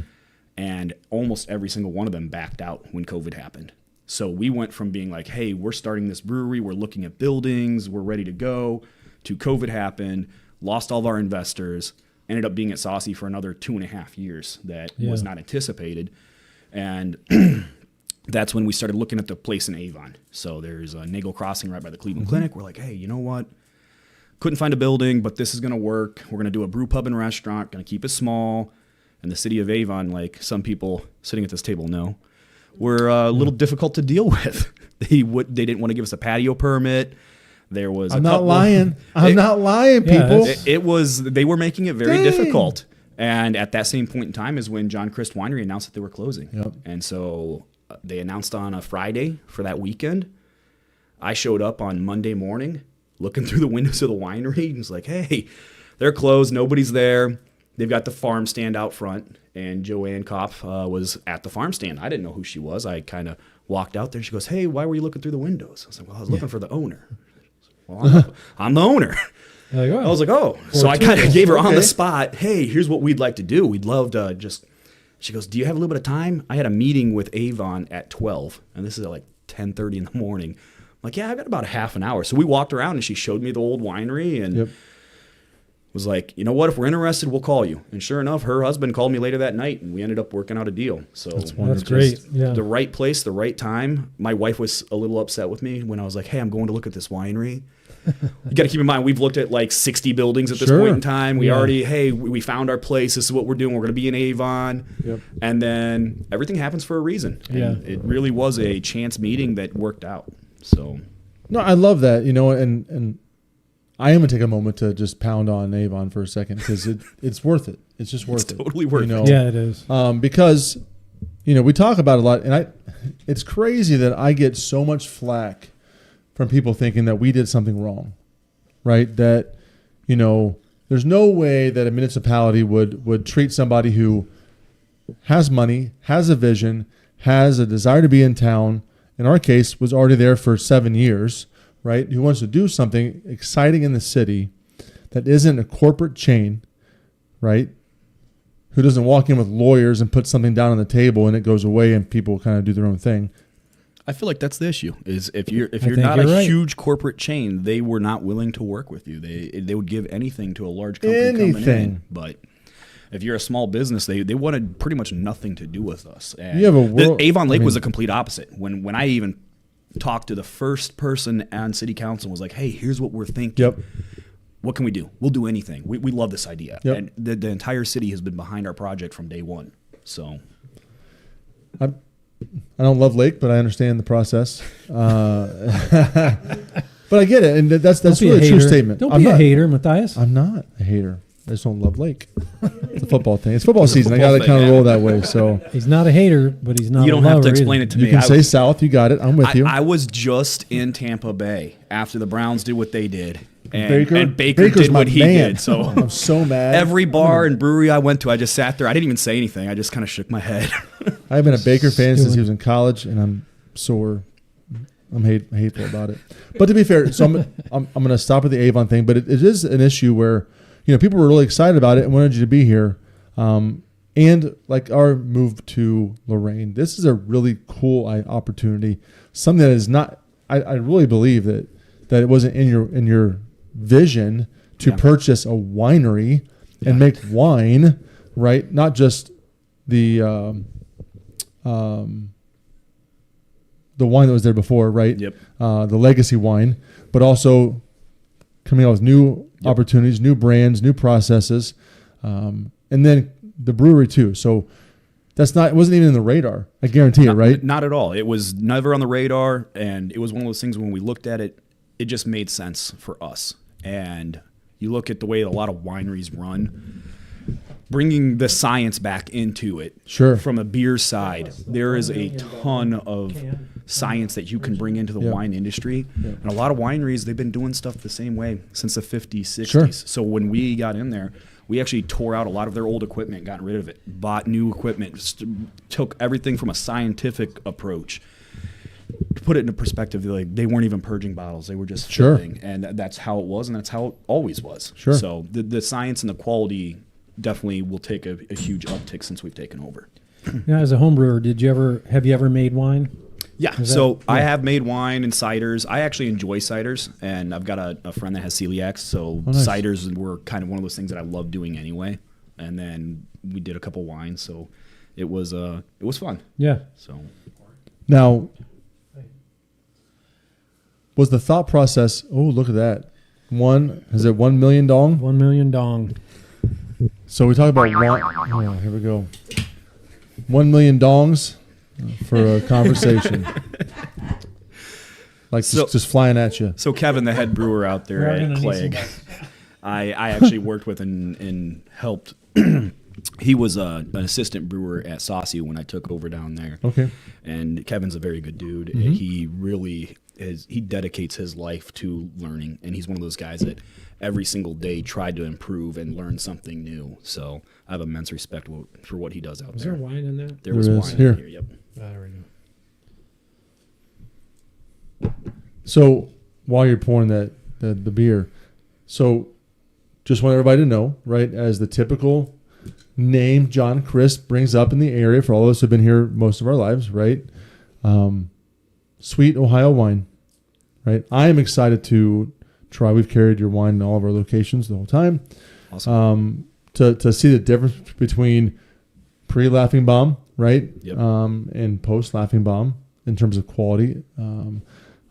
And almost every single one of them backed out when COVID happened. So we went from being like, hey, we're starting this brewery, we're looking at buildings, we're ready to go, to COVID happened, lost all of our investors, ended up being at Saucy for another 2.5 years that was not anticipated. And that's when we started looking at the place in Avon. So there's a Nagel Crossing right by the Cleveland Clinic. We're like, hey, you know what? Couldn't find a building, but this is going to work. We're going to do a brew pub and restaurant, going to keep it small. And the city of Avon, like some people sitting at this table know, were a little difficult to deal with. They didn't want to give us a patio permit. There was I'm not lying, people. They were making it very difficult. And at that same point in time is when John Christ Winery announced that they were closing. Yep. And so they announced on a Friday for that weekend. I showed up on Monday morning looking through the windows of the winery and was like, hey, they're closed. Nobody's there. They've got the farm stand out front. And Joanne Kopf was at the farm stand. I didn't know who she was. I kind of walked out there. She goes, hey, why were you looking through the windows? I was like, well, I was looking for the owner. Well, I'm the owner. Like, I was like, oh. So I kind of gave her on the spot, hey, here's what we'd like to do. We'd love to just, she goes, do you have a little bit of time? I had a meeting with Avon at 12, and this is at like 10:30 in the morning. I'm like, yeah, I've got about a half an hour. So we walked around, and she showed me the old winery, and was like, you know what, if we're interested, we'll call you. And sure enough, her husband called me later that night, and we ended up working out a deal. So that's great. Yeah. The right place, the right time. My wife was a little upset with me when I was like, hey, I'm going to look at this winery. You got to keep in mind, we've looked at like 60 buildings at this point in time. We already, hey, we found our place. This is what we're doing. We're going to be in Avon. Yep. And then everything happens for a reason. And it really was a chance meeting that worked out. So No, I love that, and I am going to take a moment to just pound on Avon for a second because it's worth it. It's just worth it. It's totally worth it. Yeah, it is. Because, we talk about it a lot, and it's crazy that I get so much flack from people thinking that we did something wrong, right? That, there's no way that a municipality would treat somebody who has money, has a vision, has a desire to be in town, in our case, was already there for 7 years, right? Who wants to do something exciting in the city that isn't a corporate chain, right? Who doesn't walk in with lawyers and put something down on the table and it goes away and people kind of do their own thing. I feel like that's the issue. Is if you're think not you're a right. huge corporate chain, they were not willing to work with you. They would give anything to a large company coming in. But if you're a small business, they wanted pretty much nothing to do with us. And You have a Avon Lake was a complete opposite. When I even talked to the first person on city council, was like, hey, here's what we're thinking. Yep. What can we do? We'll do anything. We love this idea. Yep. And the entire city has been behind our project from day one. So I don't love Lake, but I understand the process. But I get it, and that's Don't be really a true hater. statement. Don't I'm be a not- hater, Matthias. I'm not a hater. I just don't love Lake. It's a football thing. It's football season. I football got to thing, kind of yeah. roll that way. So He's not a hater, but he's not you a don't have lover to explain either. it to you me. can I say was- South. You got it. I'm with you. I was just in Tampa Bay after the Browns did what they did, and Baker? Baker Baker's did my what he man. did. So I'm so mad. every bar and brewery I went to, I just sat there. I didn't even say anything. I just kind of shook my head. I've been a Baker fan since he was in college, and I'm sore. I'm hateful about it. But to be fair, so I'm going to stop at the Avon thing. But it is an issue where people were really excited about it and wanted you to be here. And like our move to Lorraine, this is a really cool opportunity. Something that is not. I really believe that it wasn't in your vision to purchase a winery and make wine, right? Not just the wine that was there before, right? Yep. The legacy wine, but also coming out with new opportunities, new brands, new processes, and then the brewery too. So it wasn't even in the radar. I guarantee it, right? Not at all. It was never on the radar, and it was one of those things when we looked at it, it just made sense for us. And you look at the way a lot of wineries run, bringing the science back into it. Sure. From a beer side, there is a ton of science that you can bring into the wine industry. And a lot of wineries, they've been doing stuff the same way since the 50s, 60s. Sure. So when we got in there, we actually tore out a lot of their old equipment, got rid of it, bought new equipment, took everything from a scientific approach. To put it into perspective, like they weren't even purging bottles; they were just Sure. filling, and that's how it was, and that's how it always was. Sure. So the science and the quality definitely will take a huge uptick since we've taken over. Yeah, as a home brewer, have you ever made wine? Yeah, so I have made wine and ciders. I actually enjoy ciders, and I've got a friend that has celiac, so nice. ciders were kind of one of those things that I love doing anyway. And then we did a couple wines, so it was fun. Yeah. So Now, was the thought process? Oh, look at that! Is it 1 million dong? 1 million dong. So we talk about wine. Oh, here we go. 1 million dongs for a conversation. Like So- just flying at you. So Kevin, the head brewer out there We're at gonna need Clegg, some- I actually worked with and helped. He was an assistant brewer at Saucy when I took over down there. Okay. And Kevin's a very good dude. Mm-hmm. And he really he dedicates his life to learning. And he's one of those guys that every single day tried to improve and learn something new. So I have immense respect for what he does out Is there. there wine in that? There was There is. wine Here. in here. Yep. There we go. So while you're pouring the beer, so just want everybody to know, right, as the typical name John Crisp brings up in the area for all of us who've been here most of our lives, right? Sweet Ohio wine, right? I am excited to try. We've carried your wine in all of our locations the whole time. Awesome. To see the difference between pre-Laughing Bomb, right? Yep. And post-Laughing Bomb in terms of quality.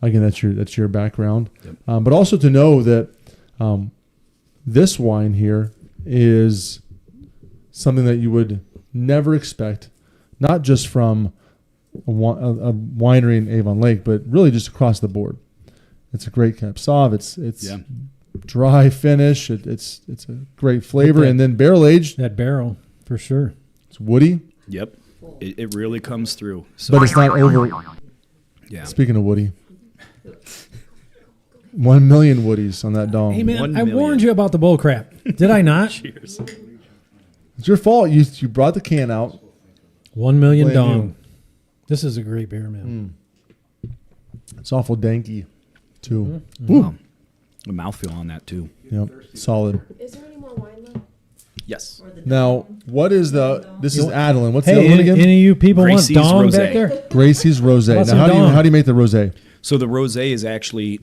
Again, that's your background. Yep. But also to know that this wine here is something that you would never expect, not just from a winery in Avon Lake, but really just across the board. It's a great Cab Sauv. It's Yeah. dry finish. It's a great flavor. that- And then barrel aged, That barrel, for sure. it's woody, Yep. It really comes through. So but it's not over. yeah. Speaking of woody, 1 million woodies on that dong. Hey, man, 1 I million. warned you about the bull crap. Did I not? Cheers. It's your fault. You brought the can out. 1 million Blame dong. you. This is a great beer, man. It's awful danky, too. Wow. A mouthfeel on that too. Yep, solid. Is there any more wine though? Yes. Or the Now, what is this is Adeline. What's the Hey, other one again? any of you people Gracie's want dong Rosé. back there? Gracie's Rosé. What's Now, in dong? how do you make the rosé? So the rosé is actually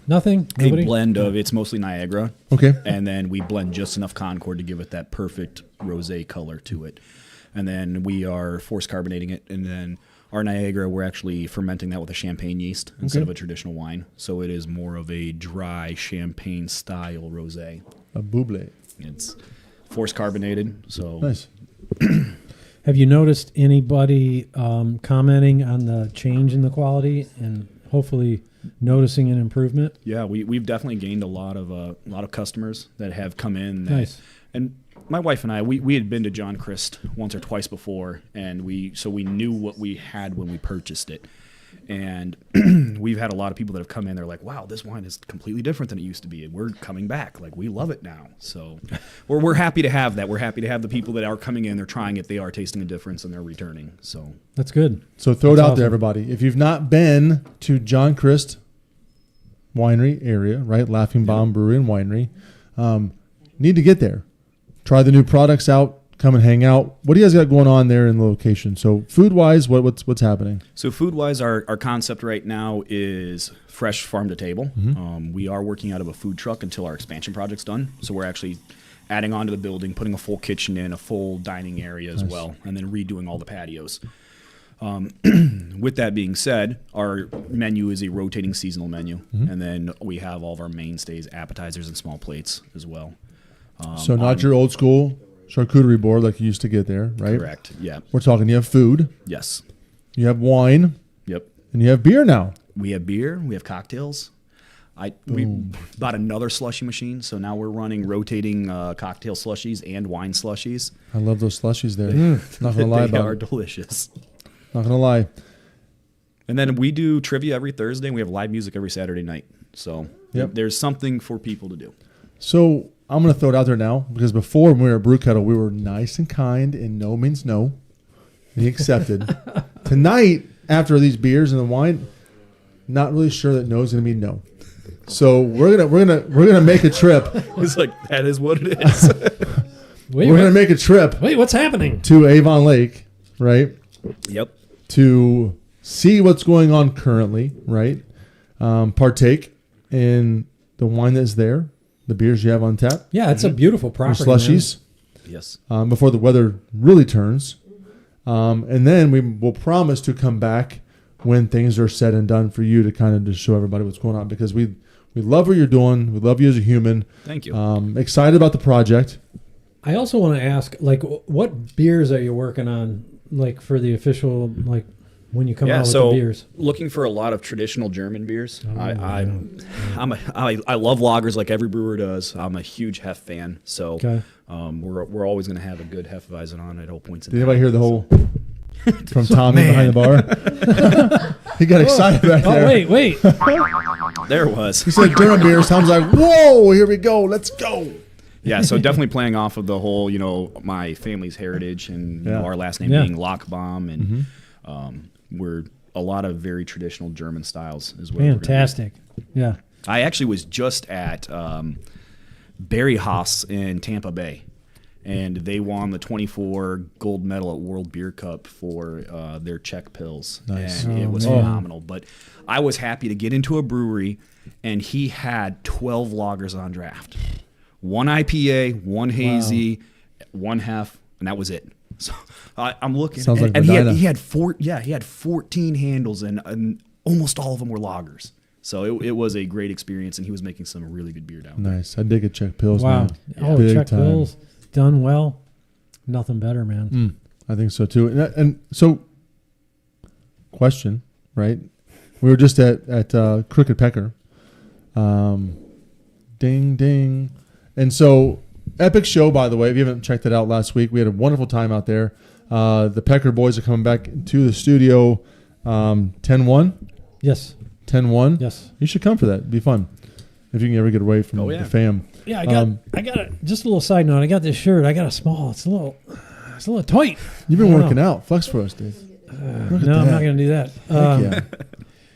Nothing? a Nobody? blend of, it's mostly Niagara, Okay. and then we blend just enough Concord to give it that perfect rosé color to it. And then we are force carbonating it, and then our Niagara, we're actually fermenting that with a champagne yeast instead Okay. of a traditional wine. So it is more of a dry champagne style rosé. A buble. It's force carbonated, so Nice. Have you noticed anybody commenting on the change in the quality and hopefully noticing an improvement? yeah, we've definitely gained a lot of customers that have come in. That, Nice. And my wife and I, we had been to John Christ once or twice before, and we knew what we had when we purchased it. And we've had a lot of people that have come in. They're like, "Wow, this wine is completely different than it used to be, and we're coming back. Like, we love it now." So, we're happy to have that. We're happy to have the people that are coming in. They're trying it. They are tasting a difference, and they're returning. So, That's good. So throw it That's out awesome. there, everybody. If you've not been to John Christ Winery area, right? Laughing Bomb Brewery and Winery, need to get there. Try the new products out. Come and hang out. What do you guys got going on there in the location? So food wise, what's happening? So food wise, our concept right now is fresh farm to table. We are working out of a food truck until our expansion project's done. So we're actually adding on to the building, putting a full kitchen in, a full dining area as well, and then redoing all the patios. With that being said, our menu is a rotating seasonal menu, and then we have all of our mainstays, appetizers, and small plates as well. So not your old school charcuterie board like you used to get there, right? Correct. Yeah. We're talking you have food, Yes. you have wine, Yep. and you have beer now. We have beer. We have cocktails. We bought another slushy machine, so now we're running rotating cocktail slushies and wine slushies. I love those slushies there. Not gonna lie They about are it. delicious. Not gonna lie. And then we do trivia every Thursday, and we have live music every Saturday night. So Yep. there's something for people to do. So I'm going to throw it out there now because before when we were at Brew Kettle, we were nice and kind and no means no. He accepted. Tonight, after these beers and the wine, not really sure that no is going to be no. So we're gonna make a trip. It's like, that is what it is. Wait, We're gonna make a trip wait, what's happening? to Avon Lake, right? Yep. To see what's going on currently, right? Partake in the wine that's there, the beers you have on tap, Yeah, it's a beautiful your property. man. slushies. Yes. Before the weather really turns. And then we will promise to come back when things are said and done for you to kind of just show everybody what's going on because we love what you're doing. We love you as a human. Thank you. Excited about the project. I also want to ask, like, what beers are you working on, like, for the official, like, when you come out with the beers? Looking for a lot of traditional German beers. Oh, I love lagers like every brewer does. I'm a huge Hef fan, so Okay. we're always going to have a good Hefeweizen on at all points in Did time. anybody hear the whole from Tommy behind the bar? He got excited back there. Oh, wait. There it was. He said German beers. Tom's like, whoa, here we go. Let's go. Yeah, so definitely playing off of the whole, my family's heritage and Yeah. our last name Yeah. being Lochbaum, and we're a lot of very traditional German styles as well. Fantastic. Yeah. I actually was just at Berryhaus in Tampa Bay, and they won the 24 gold medal at World Beer Cup for their Czech pills. Nice. And it Oh, was man. phenomenal. But I was happy to get into a brewery, and he had 12 lagers on draft. One IPA, one hazy, one Hef, and that was it. So I'm looking, Sounds like and Medina. he had 14 handles, and almost all of them were lagers. So it was a great experience, and he was making some really good beer down there. Nice. I dig a Czech pills. Wow. Man. Oh, Big Czech time. Bills done well. Nothing better, man. I think so too. And so, question, right? We were just at Crooked Pecker, Ding, ding. And so, epic show, by the way. If you haven't checked it out last week, we had a wonderful time out there. The Pecker boys are coming back to the studio 10-1. Yes. 10-1. Yes. You should come for that. It'd be fun. If you can ever get away from the fam. Yeah, I got just a little side note. I got this shirt. I got a small. It's a little tight. You've been working out. Flex for us, Dave. No, I'm not going to do that. Yeah.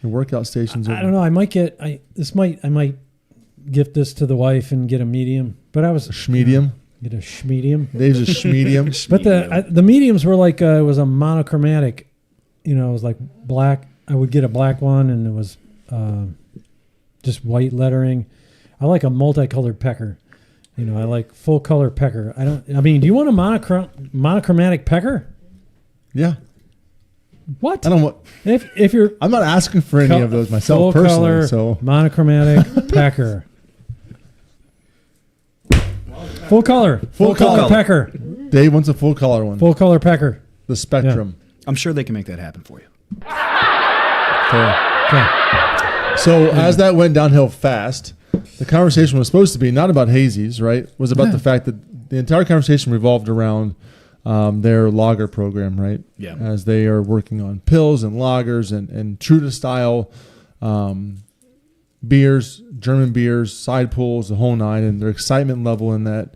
The workout stations. I don't know. I might gift this to the wife and get a medium. But I was A schmedium. Get a schmedium. Dave's a schmedium. But the mediums were like it was a monochromatic. It was like black. I would get a black one, and it was just white lettering. I like a multicolored pecker. I like full color pecker. Do you want a monochromatic pecker? Yeah. What? I don't want. If you're, I'm not asking for any of those myself full personally. Color, so monochromatic pecker. Full color pecker. Dave wants a full color one. Full color pecker. The spectrum. I'm sure they can make that happen for you. Okay. So as that went downhill fast, the conversation was supposed to be not about hazies, right? It was about the fact that the entire conversation revolved around their lager program, right? Yeah. As they are working on pills and lagers and true to style beers, German beers, side pulls, the whole nine, and their excitement level in that.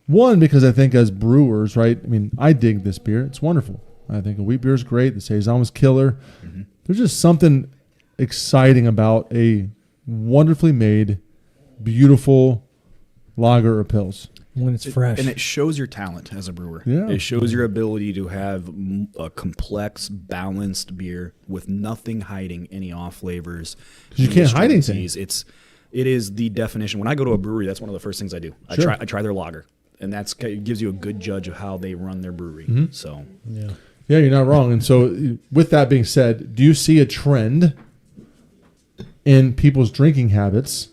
One, because I think as brewers, right? I mean, I dig this beer. It's wonderful. I think a wheat beer is great. The Saison was killer. Mm-hmm. There's just something exciting about a wonderfully made, beautiful lager or pils. When it's fresh. And it shows your talent as a brewer. Yeah. It shows your ability to have a complex, balanced beer with nothing hiding any off flavors. You can't hide anything. It is the definition. When I go to a brewery, that's one of the first things I do. Sure. I try their lager. And it gives you a good judge of how they run their brewery. Mm-hmm. So, Yeah, you're not wrong. And so with that being said, do you see a trend in people's drinking habits?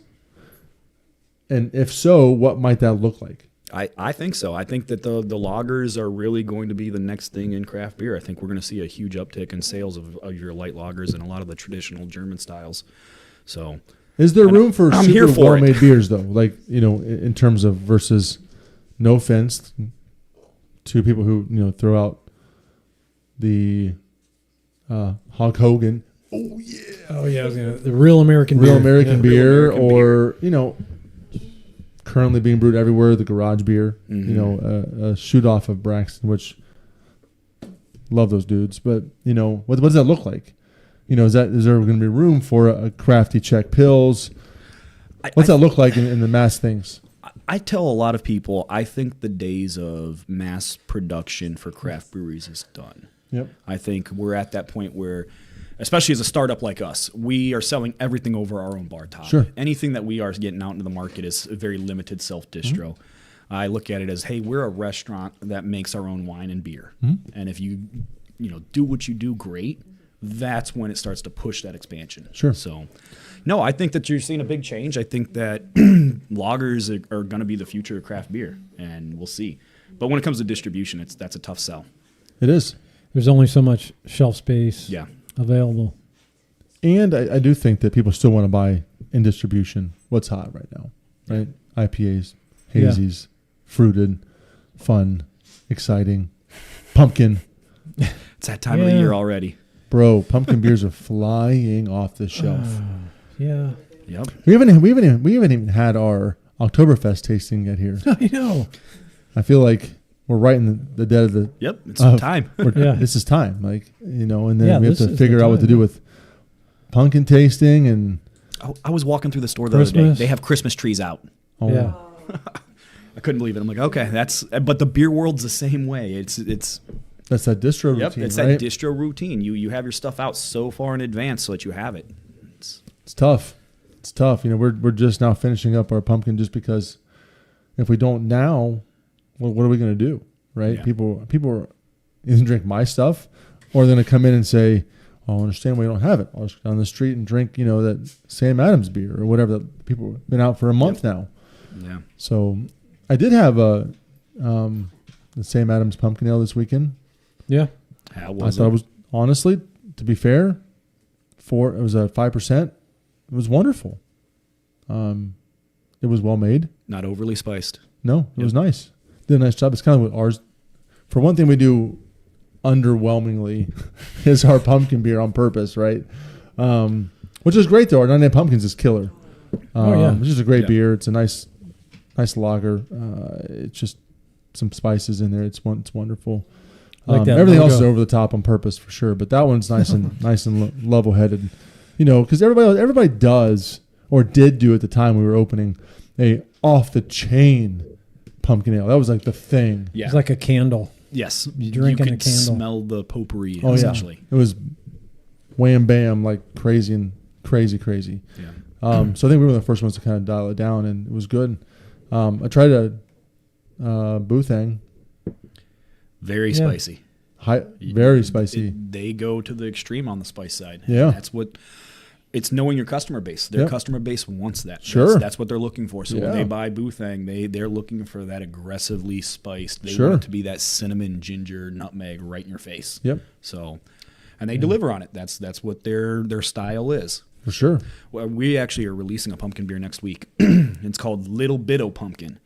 And if so, what might that look like? I think so. I think that the lagers are really going to be the next thing in craft beer. I think we're going to see a huge uptick in sales of your light lagers and a lot of the traditional German styles. So, is there room for I'm super here for well-made beers, though? Like, in terms of versus, no offense to people who, throw out the Hulk Hogan. Oh, yeah. The real American beer. American beer, or, currently being brewed everywhere, the garage beer, a shoot off of Braxton, which love those dudes. But, what does that look like? Is there going to be room for a crafty Czech pills? What's that look like in the mass things? I tell a lot of people, I think the days of mass production for craft breweries is done. Yep. I think we're at that point where, especially as a startup like us, we are selling everything over our own bar top. Sure. Anything that we are getting out into the market is a very limited self-distro. Mm-hmm. I look at it as, hey, we're a restaurant that makes our own wine and beer. Mm-hmm. And if you do what you do great, that's when it starts to push that expansion. Sure. So, no, I think that you're seeing a big change. I think that lagers are going to be the future of craft beer, and we'll see. But when it comes to distribution, that's a tough sell. It is. There's only so much shelf space available. And I do think that people still want to buy in distribution what's hot right now, right? IPAs, hazies, fruited, fun, exciting, pumpkin. It's that time of the year already. Bro, pumpkin beers are flying off the shelf. Yeah. Yep. We haven't even had our Oktoberfest tasting yet here. I know. I feel like we're right in the dead of the. Yep, it's time. This is time, and then we have to figure the out what to do with pumpkin tasting and. I was walking through the store the other day. They have Christmas trees out. Oh. Yeah. I couldn't believe it. I'm like, okay, but the beer world's the same way. It's. That's that distro routine. Yep, it's right? that distro routine. You have your stuff out so far in advance so that you have it. It's tough. It's tough. We're just now finishing up our pumpkin just because if we don't now, what are we going to do, right? Yeah. People are either drink my stuff or they're going to come in and say, "Oh, I understand why you don't have it. I'll just go down the street and drink, that Sam Adams beer or whatever that people have been out for a month now." Yeah. So I did have the Sam Adams pumpkin ale this weekend. Yeah. I thought it was, honestly, to be fair, it was a 5%. It was wonderful. It was well made. Not overly spiced. No, it was nice. Did a nice job. It's kind of what ours. For one thing, we do underwhelmingly is our pumpkin beer on purpose, right? Which is great though. Our 99 Pumpkins is killer. It's just a great beer. It's a nice lager. It's just some spices in there. It's wonderful. Like that everything logo. else is over the top on purpose for sure, but that one's nice and level headed. You know, because everybody does or did do at the time we were opening a off the chain pumpkin ale. That was like the thing. Yeah. It's like a candle. Yes. Drinking you a could candle. smell the potpourri, Oh essentially. yeah, it was wham bam like crazy and crazy. Yeah. So I think we were the first ones to kind of dial it down, and it was good. I tried a Boothang. Very spicy. Very spicy. They go to the extreme on the spice side. Yeah. That's what it's knowing your customer base. Their customer base wants that. Sure. That's what they're looking for. So when they buy Boothang, they're looking for that aggressively spiced. They want it to be that cinnamon, ginger, nutmeg right in your face. Yep. So, and they deliver on it. That's what their style is. For sure. Well, we actually are releasing a pumpkin beer next week. It's called Little Bit O' Pumpkin.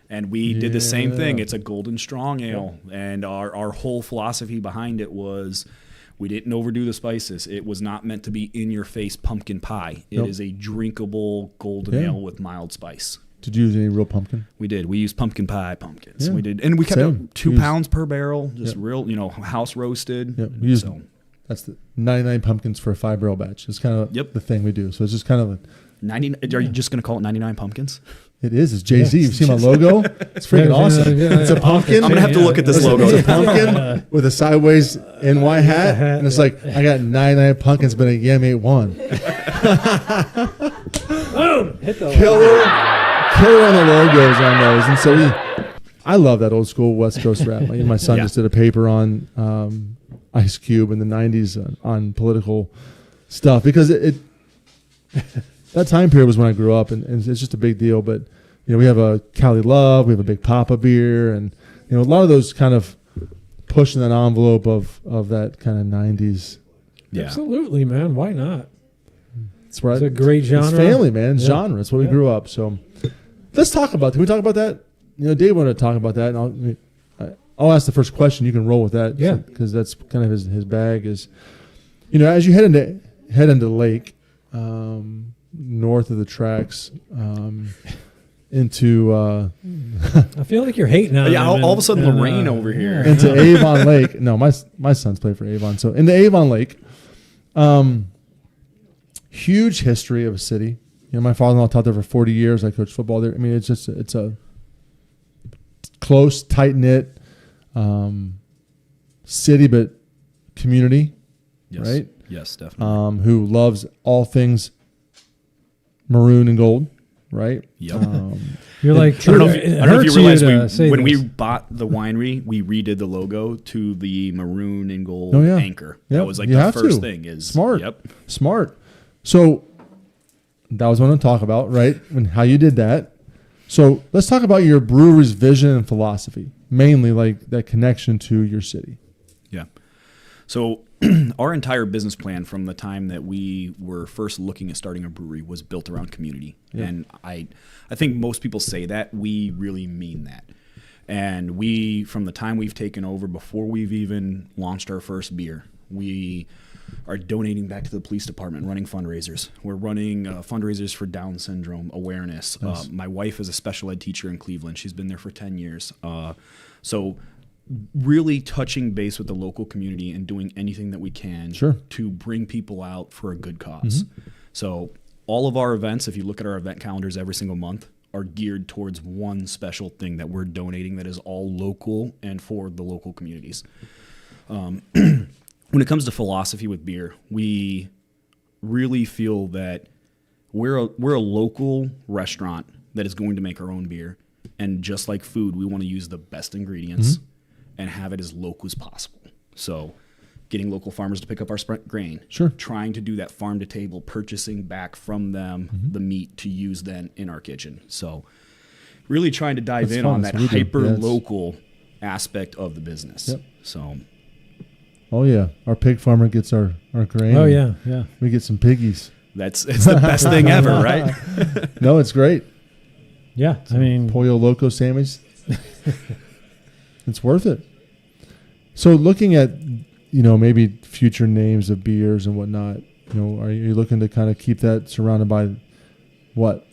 And we did the same thing. It's a golden strong ale. And our whole philosophy behind it was we didn't overdo the spices. It was not meant to be in-your-face pumpkin pie. It is a drinkable golden ale with mild spice. Did you use any real pumpkin? We did. We used pumpkin pie pumpkins. Yeah. We did. And we kept Same. it 2 We used- pounds per barrel, just real, house roasted. Yeah, we used that's the 99 pumpkins for a 5-barrel batch. It's kind of the thing we do. So it's just kind of a 90. Are you just going to call it 99 pumpkins? It is. It's Jay-Z. You've seen my logo? It's freaking awesome. It's a pumpkin. I'm going to have to look at this logo. It's a pumpkin with a sideways NY hat. And it's like, I got 99 pumpkins, but a Yam ate one. Boom! Hit the Killer on the logos on those. And so I love that old school West Coast rap. My son just did a paper on Ice Cube in the 90s on political stuff because it that time period was when I grew up, and it's just a big deal. But we have a Cali Love, we have a Big Papa beer, and a lot of those kind of pushing that envelope of that kind of 90s. Yeah. Absolutely, man. Why not? It's a great genre. It's family, man. It's genre. It's what we grew up. So let's talk about. Can we talk about that? Dave wanted to talk about that, and I'll ask the first question. You can roll with that, because that's kind of his bag. Is as you head into the lake, north of the tracks, into I feel like you're hating on him, all of a sudden Lorraine over here into Avon Lake. No, my sons play for Avon, so into Avon Lake. Huge history of a city. My father-in-law taught there for 40 years. I coached football there. I mean, it's a close, tight-knit city, but community, right? Yes, definitely. Who loves all things maroon and gold, right? Yep. You're like, I don't know if you realize when this. we bought the winery, we redid the logo to the maroon and gold anchor. Yep. That was like You the have first to. thing. Is Smart. Yep. Smart. So that was what I'm talking about, right? And how you did that. So let's talk about your brewery's vision and philosophy, mainly like that connection to your city. Yeah. So our entire business plan from the time that we were first looking at starting a brewery was built around community. Yeah. And I think most people say that. We really mean that. And we, from the time we've taken over, before we've even launched our first beer, we are donating back to the police department, running fundraisers. We're running fundraisers for Down syndrome awareness. Nice. My wife is a special ed teacher in Cleveland. She's been there for 10 years. So really touching base with the local community and doing anything that we can to bring people out for a good cause. Mm-hmm. So all of our events, if you look at our event calendars every single month, are geared towards one special thing that we're donating that is all local and for the local communities. When it comes to philosophy with beer, we really feel that we're a local restaurant that is going to make our own beer. And just like food, we want to use the best ingredients and have it as local as possible. So getting local farmers to pick up our grain, trying to do that farm to table, purchasing back from them the meat to use then in our kitchen. So really trying to dive in on that hyper local aspect of the business. Yep. So. Oh yeah, our pig farmer gets our grain. Oh yeah, yeah. We get some piggies. It's the best thing ever, right? No, it's great. Yeah, I mean, Pollo Loco sandwich. It's worth it. So looking at, maybe future names of beers and whatnot, are you looking to kind of keep that surrounded by what?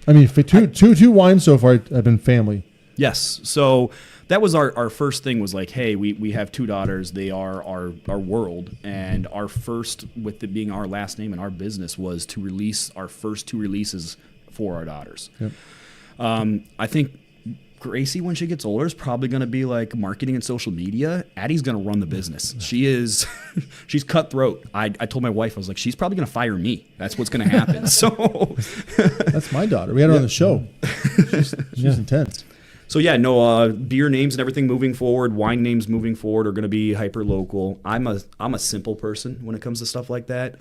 I mean, two wines so far have been family. Yes. So that was our first thing was like, hey, we have 2 daughters. They are our world. And our first, with it being our last name and our business, was to release our first 2 releases for our daughters. Yep. I think Gracie, when she gets older, is probably going to be like marketing and social media. Addie's going to run the business. She's cutthroat. I told my wife, I was like, she's probably going to fire me. That's what's going to happen. So that's my daughter. We had her on the show. She's intense. So yeah, no, beer names and everything moving forward, wine names moving forward are going to be hyper local. I'm a simple person when it comes to stuff like that.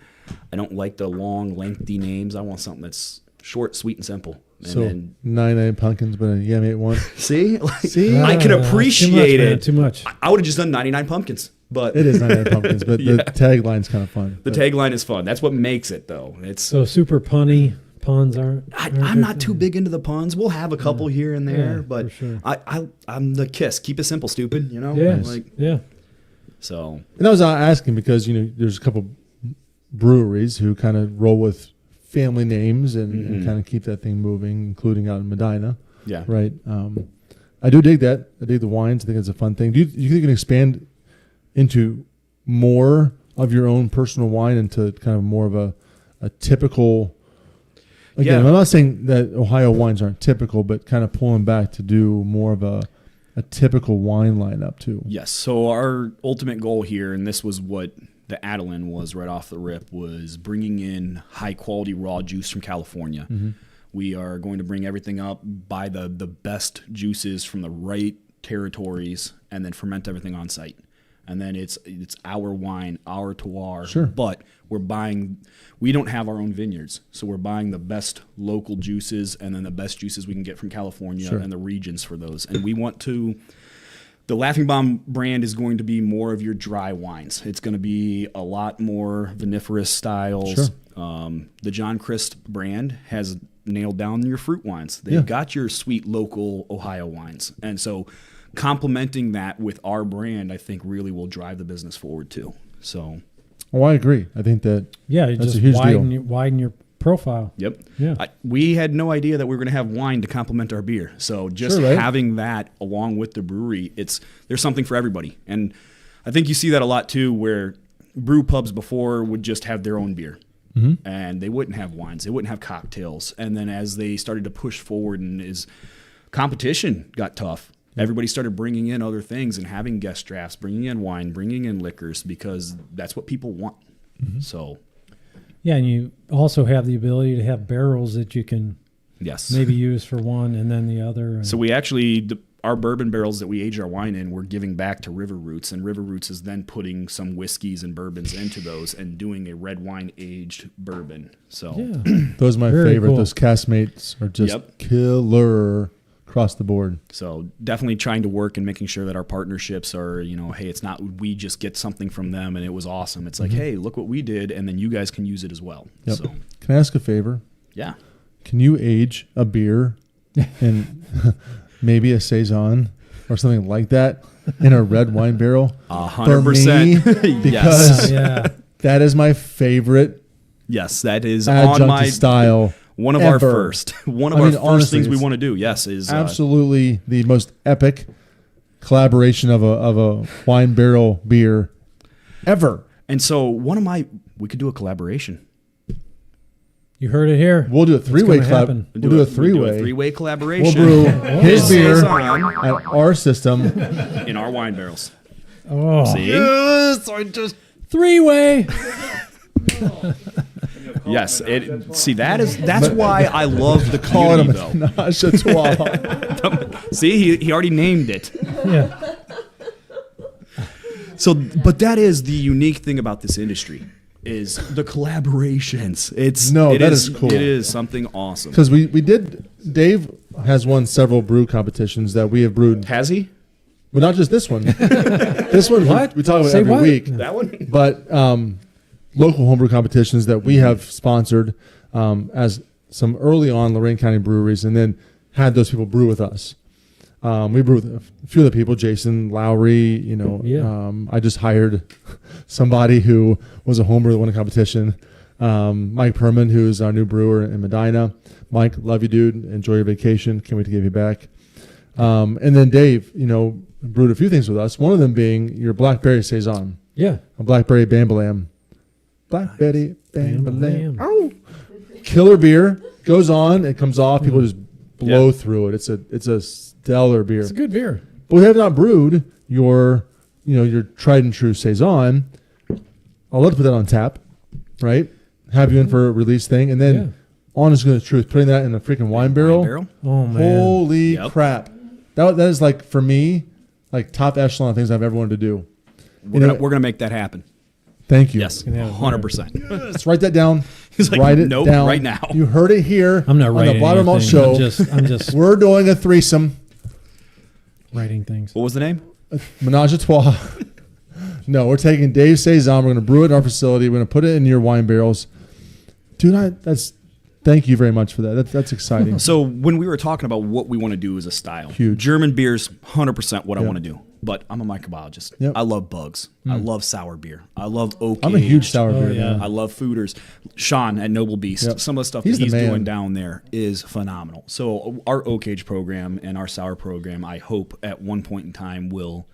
I don't like the long, lengthy names. I want something that's short, sweet, and simple. And so then, 99 pumpkins, but a Yam 81. See, See? I can appreciate it. Too much. I would have just done 99 pumpkins, but It is 99 pumpkins, but Yeah. the tagline's kind of fun. the tagline is fun. That's what makes it, though. It's So super punny puns aren't. I'm not too big into the puns. We'll have a couple here and there, Yeah, but for sure. I'm the KISS. Keep it simple, stupid. Yeah, yeah. So And I was asking because, there's a couple breweries who kind of roll with family names and kind of keep that thing moving, including out in Medina. yeah, Right. I do dig that. I dig the wines. I think it's a fun thing. Do you think you can expand into more of your own personal wine into kind of more of a typical? Again, Yeah. I'm not saying that Ohio wines aren't typical, but kind of pulling back to do more of a typical wine lineup too. yes. So our ultimate goal here, and this was what the Adeline was right off the rip, was bringing in high quality raw juice from California. We are going to bring everything up, buy the best juices from the right territories, and then ferment everything on site. And then it's our wine, our terroir. Sure. But we don't have our own vineyards, so we're buying the best local juices and then the best juices we can get from California Sure. and the regions for those. And we want to. The Laughing Bomb brand is going to be more of your dry wines. It's going to be a lot more viniferous styles. Sure. The John Christ brand has nailed down your fruit wines. They've got your sweet local Ohio wines. And so complementing that with our brand, I think really will drive the business forward too. So, Oh, I agree. I think that Yeah, you That's just a huge deal. widen your profile. yep. Yeah. We had no idea that we were going to have wine to complement our beer. So just Sure, right? having that along with the brewery, there's something for everybody. And I think you see that a lot too, where brew pubs before would just have their own beer. And they wouldn't have wines. They wouldn't have cocktails. And then as they started to push forward and as competition got tough, everybody started bringing in other things and having guest drafts, bringing in wine, bringing in liquors, because that's what people want. So, Yeah, and you also have the ability to have barrels that you can yes. maybe use for one and then the other. And So we actually, our bourbon barrels that we age our wine in, we're giving back to River Roots, and River Roots is then putting some whiskeys and bourbons into those and doing a red wine aged bourbon. So yeah. those are my Very favorite. cool. Those castmates are just Yep. killer across the board. So definitely trying to work and making sure that our partnerships are, hey, it's not we just get something from them and it was awesome. It's like, hey, look what we did, and then you guys can use it as well. Yep. So Can I ask a favor? yeah. Can you age a beer in maybe a Saison or something like that in a red wine barrel? 100%. Because Yeah. that is my favorite Yes, that is adjunct on my style. one of ever. our first Honestly, things we it's want to do. Yes, is Absolutely the most epic collaboration of a wine barrel beer ever. and so we could do a collaboration. You heard it here. We'll do a three-way gonna collab. happen. We'll do a We'll do a three-way. three-way We'll collaboration. brew his beer Saison at our system. in our wine barrels. Oh, See? Yes, I just three-way. Yes. That's why I love the call it community, a though. menage a trois. See, he already named it. Yeah. So, but that is the unique thing about this industry is the collaborations. That is cool. It is something awesome. Because we did. Dave has won several brew competitions that we have brewed. Has he? Well, not just this one. This one What? we talk about Say every what? week. That one? But local homebrew competitions that we have sponsored as some early on Lorain County breweries, and then had those people brew with us. We brew with a few other people, Jason Lowry. I just hired somebody who was a homebrewer that won a competition. Mike Perman, who's our new brewer in Medina. Mike, love you, dude. Enjoy your vacation. Can't wait to give you back. And then Dave, brewed a few things with us. One of them being your Blackberry Saison. Yeah. A Blackberry Bambalam. Blackberry Bambalam. Bambalam. Ow! Killer beer. Goes on. It comes off. People just blow through it. It's a stellar beer. It's a good beer. But we have not brewed your tried and true Saison. I'll let put that on tap, right? Have you in for a release thing, and then honest to the truth, putting that in a freaking wine barrel. Oh man! Holy crap! That is like for me, like top echelon things I've ever wanted to do. We're gonna make that happen. Thank you. Yes, 100%. Let's write that down. He's like, write it nope, down right now. You heard it here. I'm not on writing the BlabberMalt anything. Show. I'm just We're doing a threesome. writing things. What was the name? Menage a trois. No, we're taking Dave Saison. We're going to brew it in our facility. We're going to put it in your wine barrels. Dude, thank you very much for that. That's exciting. So when we were talking about what we want to do as a style, Huge. German beer's 100% what I want to do. But I'm a microbiologist. Yep. I love bugs. I love sour beer. I love oak. I'm a huge sour beer yeah. man. I love fooders. Sean at Noble Beast. Yep. Some of the stuff He's that he's the man. doing down there is phenomenal. So our oak age program and our sour program, I hope at one point in time will,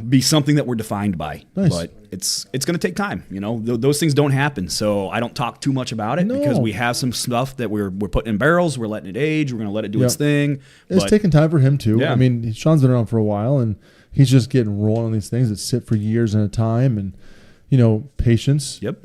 be something that we're defined by. Nice. But it's going to take time. Those things don't happen. So I don't talk too much about it because we have some stuff that we're putting in barrels. We're letting it age. We're going to let it do its thing. It's taking time for him too. Yeah. I mean, Sean's been around for a while, and he's just getting rolling on these things that sit for years at a time, and patience. Yep.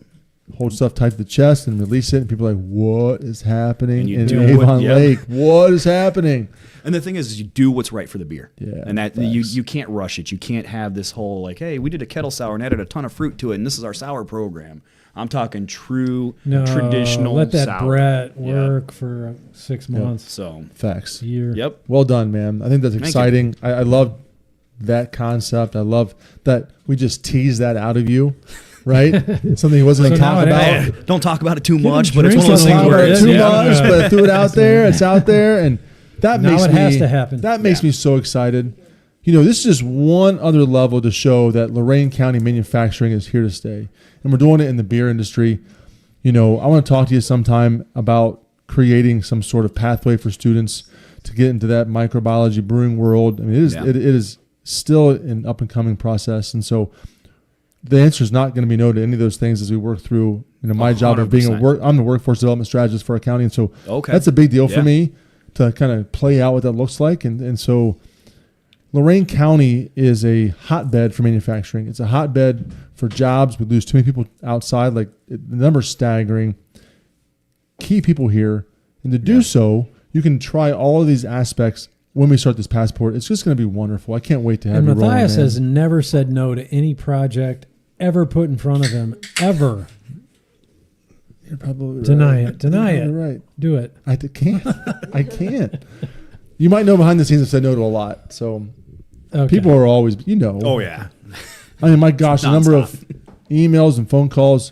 Hold stuff tight to the chest and release it, and people are like, "What is happening And you in do Avon it, Lake? What is happening?" And the thing is you do what's right for the beer. Yeah, And that facts. you can't rush it. You can't have this whole like, hey, we did a kettle sour and added a ton of fruit to it, and this is our sour program. I'm talking true traditional Let that sour. Brett Yeah. work for 6 months, So Facts. a year. yep. Well done, man. I think that's Thank you. exciting. I love that concept. I love that we just teased that out of you, right? Something he wasn't going to So now talk it about. has- Don't talk about it too Give much, him but it's one of those drinks things on where the it's too Yeah. much, but I threw it out there. It's out there, and that Now makes it me has to happen. That makes me so excited. This is just one other level to show that Lorain County manufacturing is here to stay, and we're doing it in the beer industry. I want to talk to you sometime about creating some sort of pathway for students to get into that microbiology brewing world. I mean, it is still an up and coming process, and so the answer is not going to be no to any of those things as we work through. My job of being 100%. I'm the workforce development strategist for our county, and so Okay. that's a big deal for Yeah. me to kind of play out what that looks like, and so Lorain County is a hotbed for manufacturing. It's a hotbed for jobs. We lose too many people outside. Like the number's staggering. Keep people here, and to do so, you can try all of these aspects when we start this passport. It's just going to be wonderful. I can't wait to have And you rolling, Matthias man. has never said no to any project ever put in front of him, ever. You're probably right. Deny it. Deny it. You're right. Do it. Can't. I can't. You might know behind the scenes I've said no to a lot. So Okay. people are always, Oh yeah. I mean, my gosh, the number of Nonstop. emails and phone calls.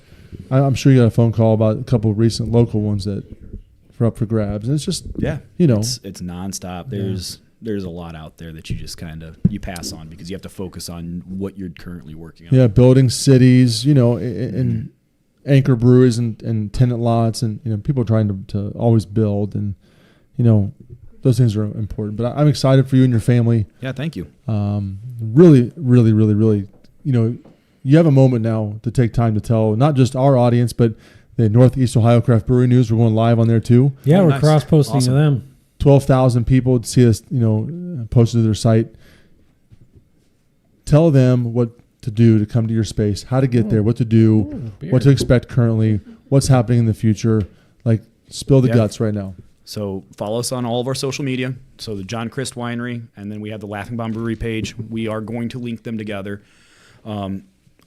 I'm sure you got a phone call about a couple of recent local ones that are up for grabs, and it's just Yeah. You know. it's nonstop. There's a lot out there that you just kind of you pass on because you have to focus on what you're currently working on. building cities, and anchor breweries and tenant lots, and people are trying to always build, and those things are important. But I'm excited for you and your family. Yeah, thank you. Really, really, really, really, you have a moment now to take time to tell not just our audience, but the Northeast Ohio Craft Brewery News. We're going live on there too. Yeah, Oh, we're nice. cross-posting Awesome. to them. 12,000 people to see us, posted to their site. Tell them what to do to come to your space, how to get there, what to do, beer. what to expect currently, what's happening in the future. Like, spill the Yeah. guts right now. So follow us on all of our social media. So the John Christ Winery, and then we have the Laughing Bomb Brewery page. We are going to link them together.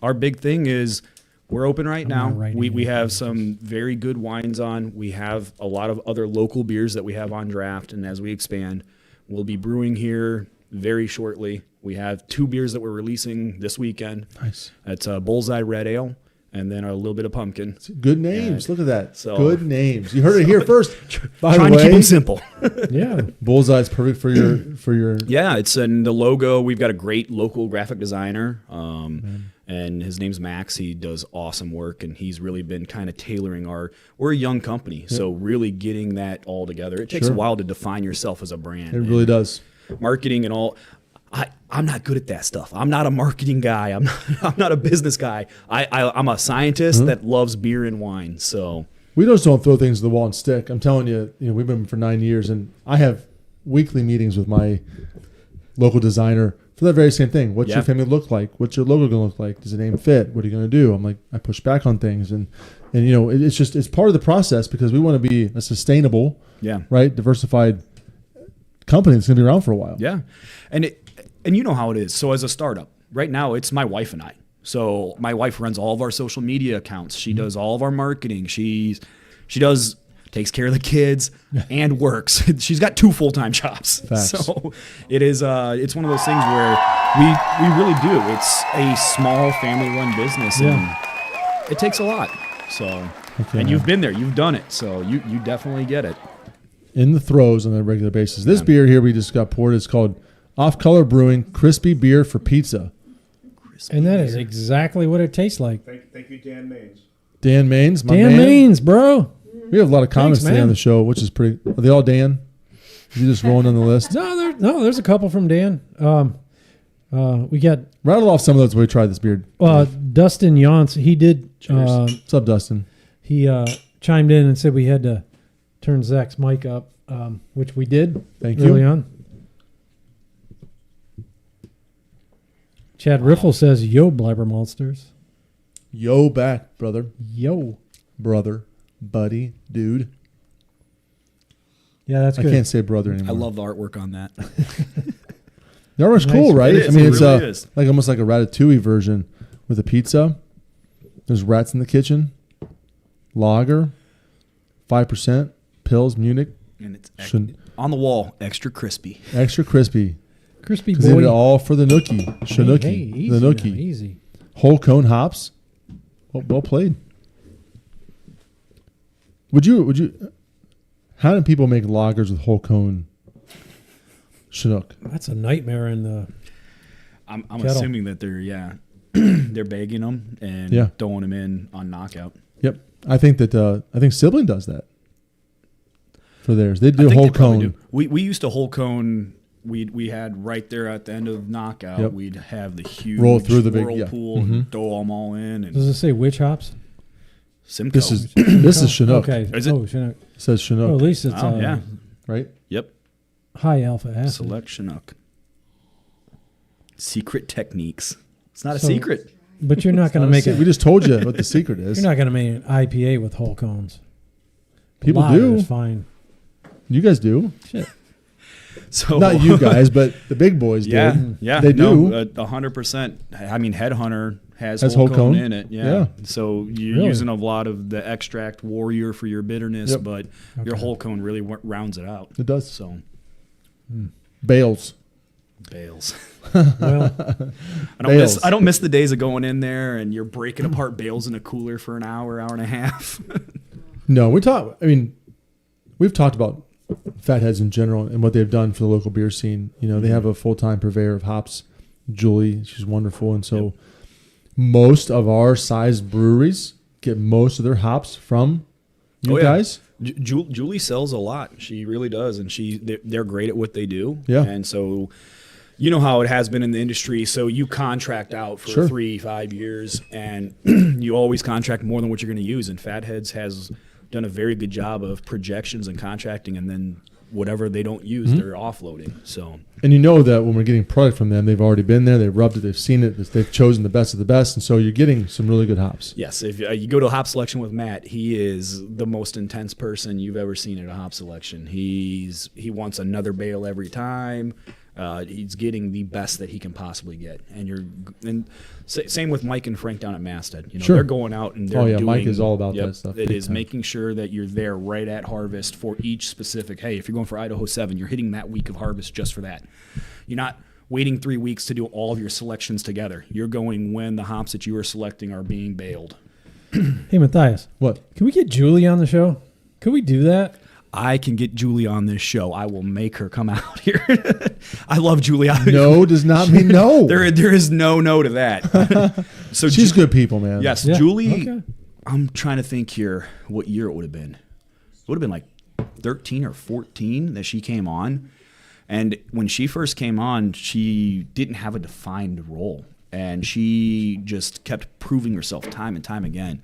Our big thing is we're open right I'm now. not writing We have anything. some very good wines on. We have a lot of other local beers that we have on draft, and as we expand, we'll be brewing here very shortly. We have 2 beers that we're releasing this weekend. Nice. It's a Bullseye Red Ale and then a little bit of pumpkin. Good names. Look at that. So- Good names. You heard it here first. By Trying the to keep way, them simple. Yeah. Bullseye's perfect for your. Yeah, it's in the logo. We've got a great local graphic designer, and his name's Max. He does awesome work, and he's really been kind of tailoring we're a young company, so really getting that all together. It takes Sure. a while to define yourself as a brand. It really does. Marketing and all. I'm not good at that stuff. I'm not a marketing guy. I'm not a business guy. I'm a scientist that loves beer and wine. So We just don't throw things to the wall and stick. I'm telling you, we've been for 9 years, and I have weekly meetings with my local designer for that very same thing. What's your family look like? What's your logo going to look like? Does the name fit? What are you going to do? I'm like, I push back on things, and it's part of the process because we want to be a sustainable, right, diversified company that's going to be around for a while. Yeah, and you know how it is. So as a startup, right now it's my wife and I. So my wife runs all of our social media accounts. She does all of our marketing. She takes care of the kids and works. She's got 2 full-time jobs. Facts. So it is it's one of those things where we really do. It's a small family-run business, and it takes a lot. So and you've been there, you've done it. So you definitely get it. In the throes on a regular basis. This beer here we just got poured is called Off Color Brewing Crispy Beer for Pizza. And that is exactly what it tastes like. Thank you, Dan Maines. Dan Maines, my Dan man. Maines, bro. We have a lot of comments Thanks, today man. on the show, which is pretty. Are they all Dan? You just rolling on the list. No, there's a couple from Dan. We got Rattle off some of those when we tried this beer. Dustin Yance. He did. What's up, Dustin? He chimed in and said we had to turn Zeck's mic up, which we did. Thank early you. on. Chad Riffle says, "Yo, BlabberMaltsters." Yo, back, brother, Yo. buddy, dude. Yeah, that's I good. can't say brother anymore. I love the artwork on that. The artwork's cool, right? It is. I mean, It it's really is. like almost like a Ratatouille version with a pizza. There's rats in the kitchen. Lager, 5%. Pils, Munich, And it's Shouldn't- on the wall, extra crispy. extra crispy. Crispy Because they boy. did it all for the nookie, Chinookie, Hey, easy the now, nookie, easy. whole cone hops. Well played. Would you? How do people make lagers with whole cone Chinook? That's a nightmare in the. I'm Kettle. assuming that they're they're bagging them and throwing them in on knockout. Yep, I think Sibling does that for theirs. They do I think whole they probably cone. do. We used to whole cone. We had right there at the end of knockout. Yep. We'd have the huge Roll through the big- whirlpool and throw them all in. And Does it say which hops? Simcoe. This is Chinook. Okay. Is it? Oh, Chinook. It says Chinook, Oh, at least it's yeah. right? Yep. high alpha acid. Select Chinook. Secret techniques. It's not a So- secret. But you're not going to make We it. just told you what the secret is. You're not going to make an IPA with whole cones. People Lager do. is fine. You guys do. Shit. So Not you guys, but the big boys Yeah, do. yeah, They do. 100%. I mean, Headhunter has Has whole whole cone cone? in it. Yeah. Yeah. So you're Really? using a lot of the extract Warrior for your bitterness, Yep. but your whole cone really rounds it out. It does. So Bales. bales. Well, Bales. I don't miss the days of going in there and you're breaking apart bales in a cooler for an hour and a half. No, we've talked about Fatheads in general and what they've done for the local beer scene. They have a full-time purveyor of hops, Julie. She's wonderful. And so most of our size breweries get most of their hops from you guys. Julie sells a lot. She really does, and they're great at what they do. Yeah. And so, you know how it has been in the industry. So you contract out for Sure. 3-5 years, and you always contract more than what you're going to use. And Fatheads has done a very good job of projections and contracting, and then whatever they don't use, they're offloading. So And you know that when we're getting product from them, they've already been there, they've rubbed it, they've seen it, they've chosen the best of the best, and so you're getting some really good hops. yes, if you go to a hop selection with Matt, he is the most intense person you've ever seen at a hop selection. He wants another bale every time. He's getting the best that he can possibly get, and same with Mike and Frank down at Masthead. Sure. They're going out and they're doing. Mike is all about yep, that stuff. It big is time. making sure that you're there right at harvest for each specific. Hey, if you're going for Idaho 7, you're hitting that week of harvest just for that. You're not waiting 3 weeks to do all of your selections together. You're going when the hops that you are selecting are being baled. Hey, Matthias, What? can we get Julie on the show? Could we do that? I can get Julie on this show. I will make her come out here. I love Julie. No does not mean no. There is no to that. So She's good people, man. Yes, Yeah, Julie. okay. I'm trying to think here what year it would have been. It would have been like 13 or 14 that she came on. And when she first came on, she didn't have a defined role. And she just kept proving herself time and time again.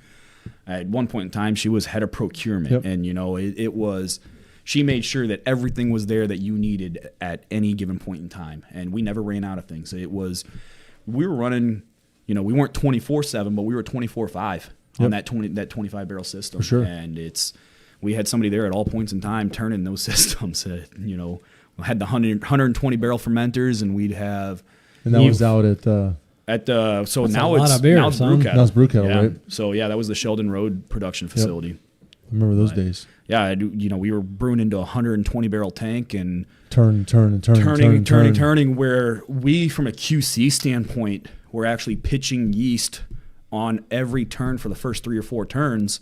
At one point in time, she was head of procurement. Yep. And, it was, she made sure that everything was there that you needed at any given point in time. And we never ran out of things. We were running, we weren't 24/7, but we were 24/5 on that 25 barrel system. For sure. And we had somebody there at all points in time turning those systems. We had the 120 barrel fermenters, and we'd have. And that was out at now That's it's a lot of beer, now it's son. brew kettle. Now it's brew kettle, Yeah. right? So that was the Sheldon Road production facility. I remember those days. Yeah, we were brewing into a 120 barrel tank and Turning. Where we, from a QC standpoint, were actually pitching yeast on every turn for the first 3 or 4 turns,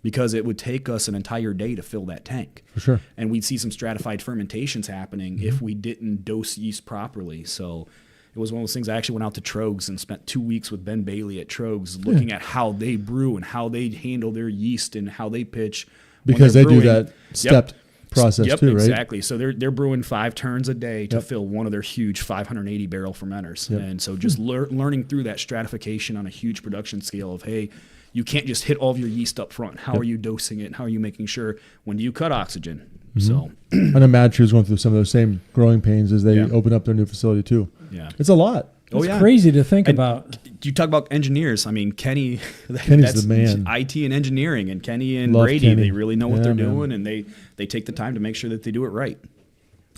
because it would take us an entire day to fill that tank. For sure. And we'd see some stratified fermentations happening if we didn't dose yeast properly. So it was one of those things. I actually went out to Trogs and spent 2 weeks with Ben Bailey at Trogs looking at how they brew and how they handle their yeast and how they pitch. when Because they're they do brewing. that stepped process too, right? Exactly. So they're brewing 5 turns a day to fill one of their huge 580 barrel fermenters. Yep. And so just learning through that stratification on a huge production scale of, hey, you can't just hit all of your yeast up front. How are you dosing it? How are you making sure? When do you cut oxygen? So I know Mad Trew's going through some of those same growing pains as they open up their new facility too. yeah. It's a lot. It's crazy to think And about. You talk about engineers. I mean, Kenny's the man. IT and engineering, and Kenny and Love Brady, Kenny. they really know what Yeah, they're man. doing, and they take the time to make sure that they do it right.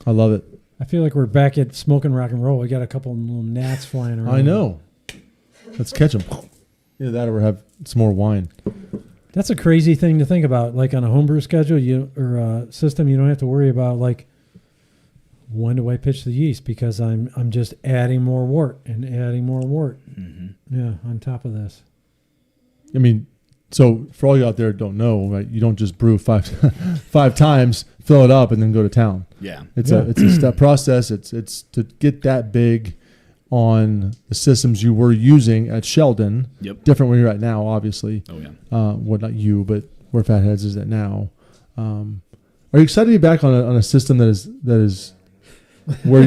I love it. I feel like we're back at smoking rock and roll. We got a couple little gnats flying around. I know. Let's catch them. Either that or have some more wine. That's a crazy thing to think about. Like on a homebrew schedule, or system, you don't have to worry about like, when do I pitch the yeast, because I'm just adding more wort and adding more wort. Mm-hmm. Yeah, on top of this. I mean, so for all you out there who don't know, right? You don't just brew five times, fill it up, and then go to town. Yeah. It's a step process. It's to get that big on the systems you were using at Sheldon. Yep. Different where you're at now, obviously. Oh yeah. Well, not you, but where Fatheads is at now. Are you excited to be back on a system that is where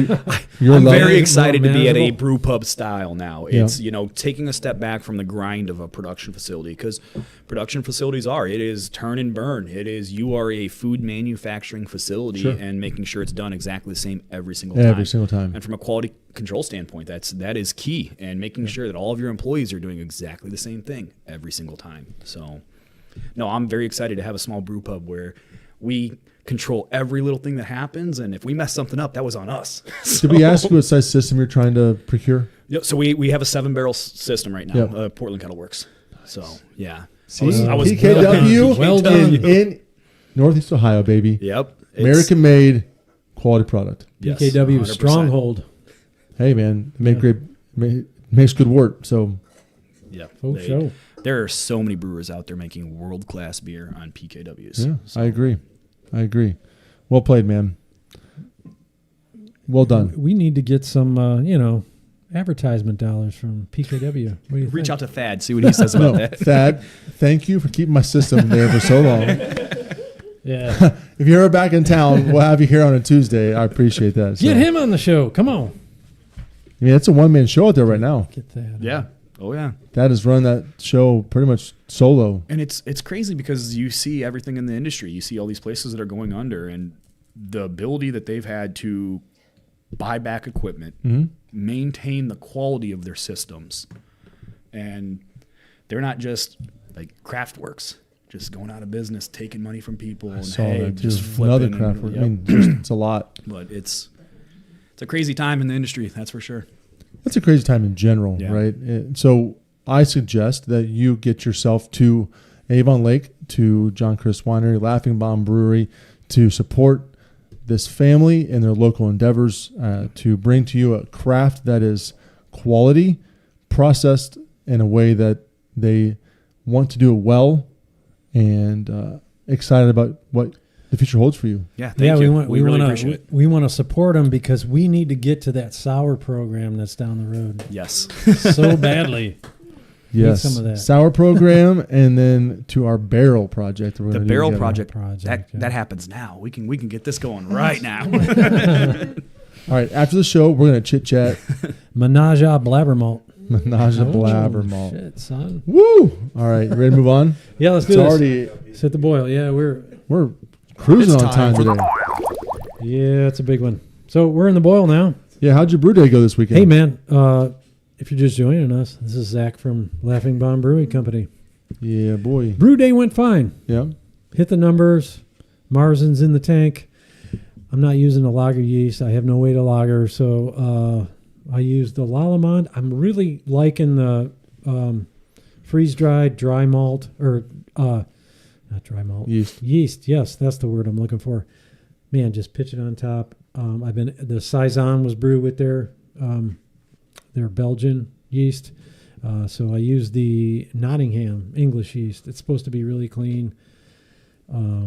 you're I'm level? very excited to be at a manageable. brew pub style now. It's taking a step back from the grind of a production facility, because production facilities it is turn and burn. You are a food manufacturing facility, Sure. and making sure it's done exactly the same every single time. Every single time. And from a quality control standpoint, that is key, and making sure that all of your employees are doing exactly the same thing every single time. So, no, I'm very excited to have a small brew pub where we control every little thing that happens, and if we mess something up, that was on us. Did we ask you what size system you're trying to procure? Yep, so we have a 7-barrel system right now, Yep. Portland Kettle Works. So yeah, See, I was PKW Well done. in Northeast Ohio, baby. Yep, American made quality product. yes, PKW 100%. stronghold. Hey man, makes good wort. So Yep, Folk show. there are so many brewers out there making world-class beer on PKWs. yeah, So, I agree. Well played, man. Well done. We need to get some, advertisement dollars from PKW. What do you reach think? out to Thad, see what he says about No, that. Thad, thank you for keeping my system there for so long. Yeah. If you're ever back in town, we'll have you here on a Tuesday. I appreciate that. So, Get him on the show. Come on. I mean, it's a one-man show out there right now. Get that. Yeah. Oh yeah. Thad is running that show pretty much solo. And it's crazy because you see everything in the industry. You see all these places that are going under, and the ability that they've had to buy back equipment, maintain the quality of their systems, and they're not just like Craftworks, just going out of business, taking money from people, and Saw hey, that too. just Another flipping. craft And, work. yep. I mean, just, it's a lot. But it's a crazy time in the industry, that's for sure. It's a crazy time in general, Yeah. right? So I suggest that you get yourself to Avon Lake, to John Chris Winery, Laughing Bomb Brewery, to support this family in their local endeavors, to bring to you a craft that is quality, processed in a way that they want to do it well, and excited about what the future holds for you. Yeah, thank you. We really appreciate it. We want to support them because we need to get to that sour program that's down the road. Yes. So badly. Yes, some of that. sour program, and then to our barrel project. That we're The gonna do barrel together. project, that happens now. We can get this going right now. All right, after the show, we're gonna chit chat. Menage a BlabberMalt. Menage a BlabberMalt. Shit, son. Woo! All right, you ready to move on? Yeah, let's It's do this. already Set the boil. Yeah, we're cruising It's on time time. today. yeah, it's a big one. So we're in the boil now. Yeah, how'd your brew day go this weekend? Hey, man. If you're just joining us, this is Zeck from Laughing Bomb Brewing Company. Yeah, boy. Brew day went fine. Yeah. Hit the numbers. Marzin's in the tank. I'm not using the lager yeast. I have no way to lager, so I used the Lalamond. I'm really liking the freeze-dried dry malt, or not dry malt. Yeast, yes, that's the word I'm looking for. Man, just pitch it on top. The Saison was brewed with their Belgian yeast. So I used the Nottingham English yeast. It's supposed to be really clean.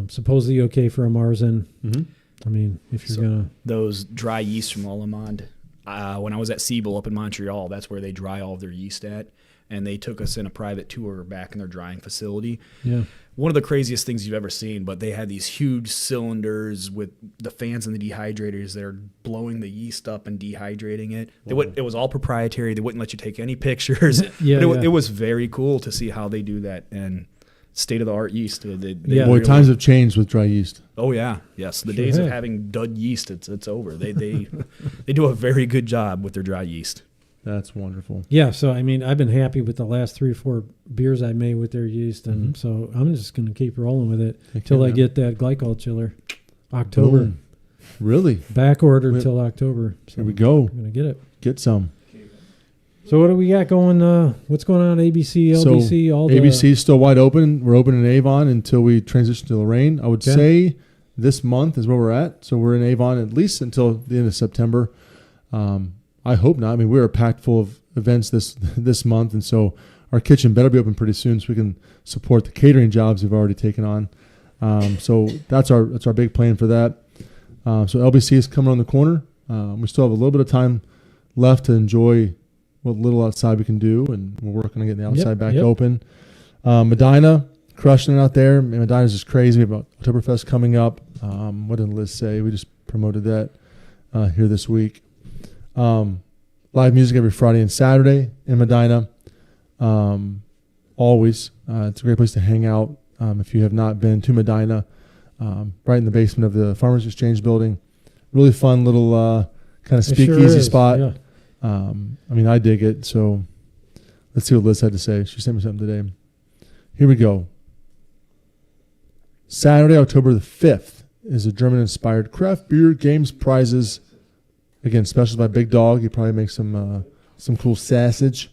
Supposedly okay for a Marzen. Mm-hmm. I mean, if you're going to... Those dry yeast from Lalamond, when I was at Siebel up in Montreal, that's where they dry all of their yeast at. And they took us in a private tour back in their drying facility. Yeah. One of the craziest things you've ever seen, but they had these huge cylinders with the fans and the dehydrators that are blowing the yeast up and dehydrating it. It was all proprietary. They wouldn't let you take any pictures. It was very cool to see how they do that. And state-of-the-art yeast. Boy, times have changed with dry yeast. Oh, yeah. Yes. The days of having dud yeast, it's over. They do a very good job with their dry yeast. That's wonderful. Yeah, so I mean, I've been happy with the last 3 or 4 beers I made with their yeast, and so I'm just going to keep rolling with it until I get that glycol chiller. October. Boom. Really? Back order till October. So here we go. I'm going to get it. Get some. So what do we got going? What's going on at ABC, LBC? So ABC is still wide open. We're open in Avon until we transition to Lorraine. I would say this month is where we're at. So we're in Avon at least until the end of September. I hope not. I mean, we're packed full of events this month, and so our kitchen better be open pretty soon so we can support the catering jobs we've already taken on. So that's our big plan for that. So LBC is coming around the corner. We still have a little bit of time left to enjoy what little outside we can do, and we're working on getting the outside back open. Medina, crushing it out there. Medina's just crazy about Oktoberfest coming up. What did Liz say? We just promoted that here this week. Live music every Friday and Saturday in Medina. Always. It's a great place to hang out. If you have not been to Medina, right in the basement of the Farmers Exchange building. Really fun little kind of speakeasy spot. Yeah. I mean, I dig it. So let's see what Liz had to say. She sent me something today. Here we go. Saturday, October the 5th is a German-inspired craft beer games prizes. Again, specials by Big Dog. You probably make some cool sausage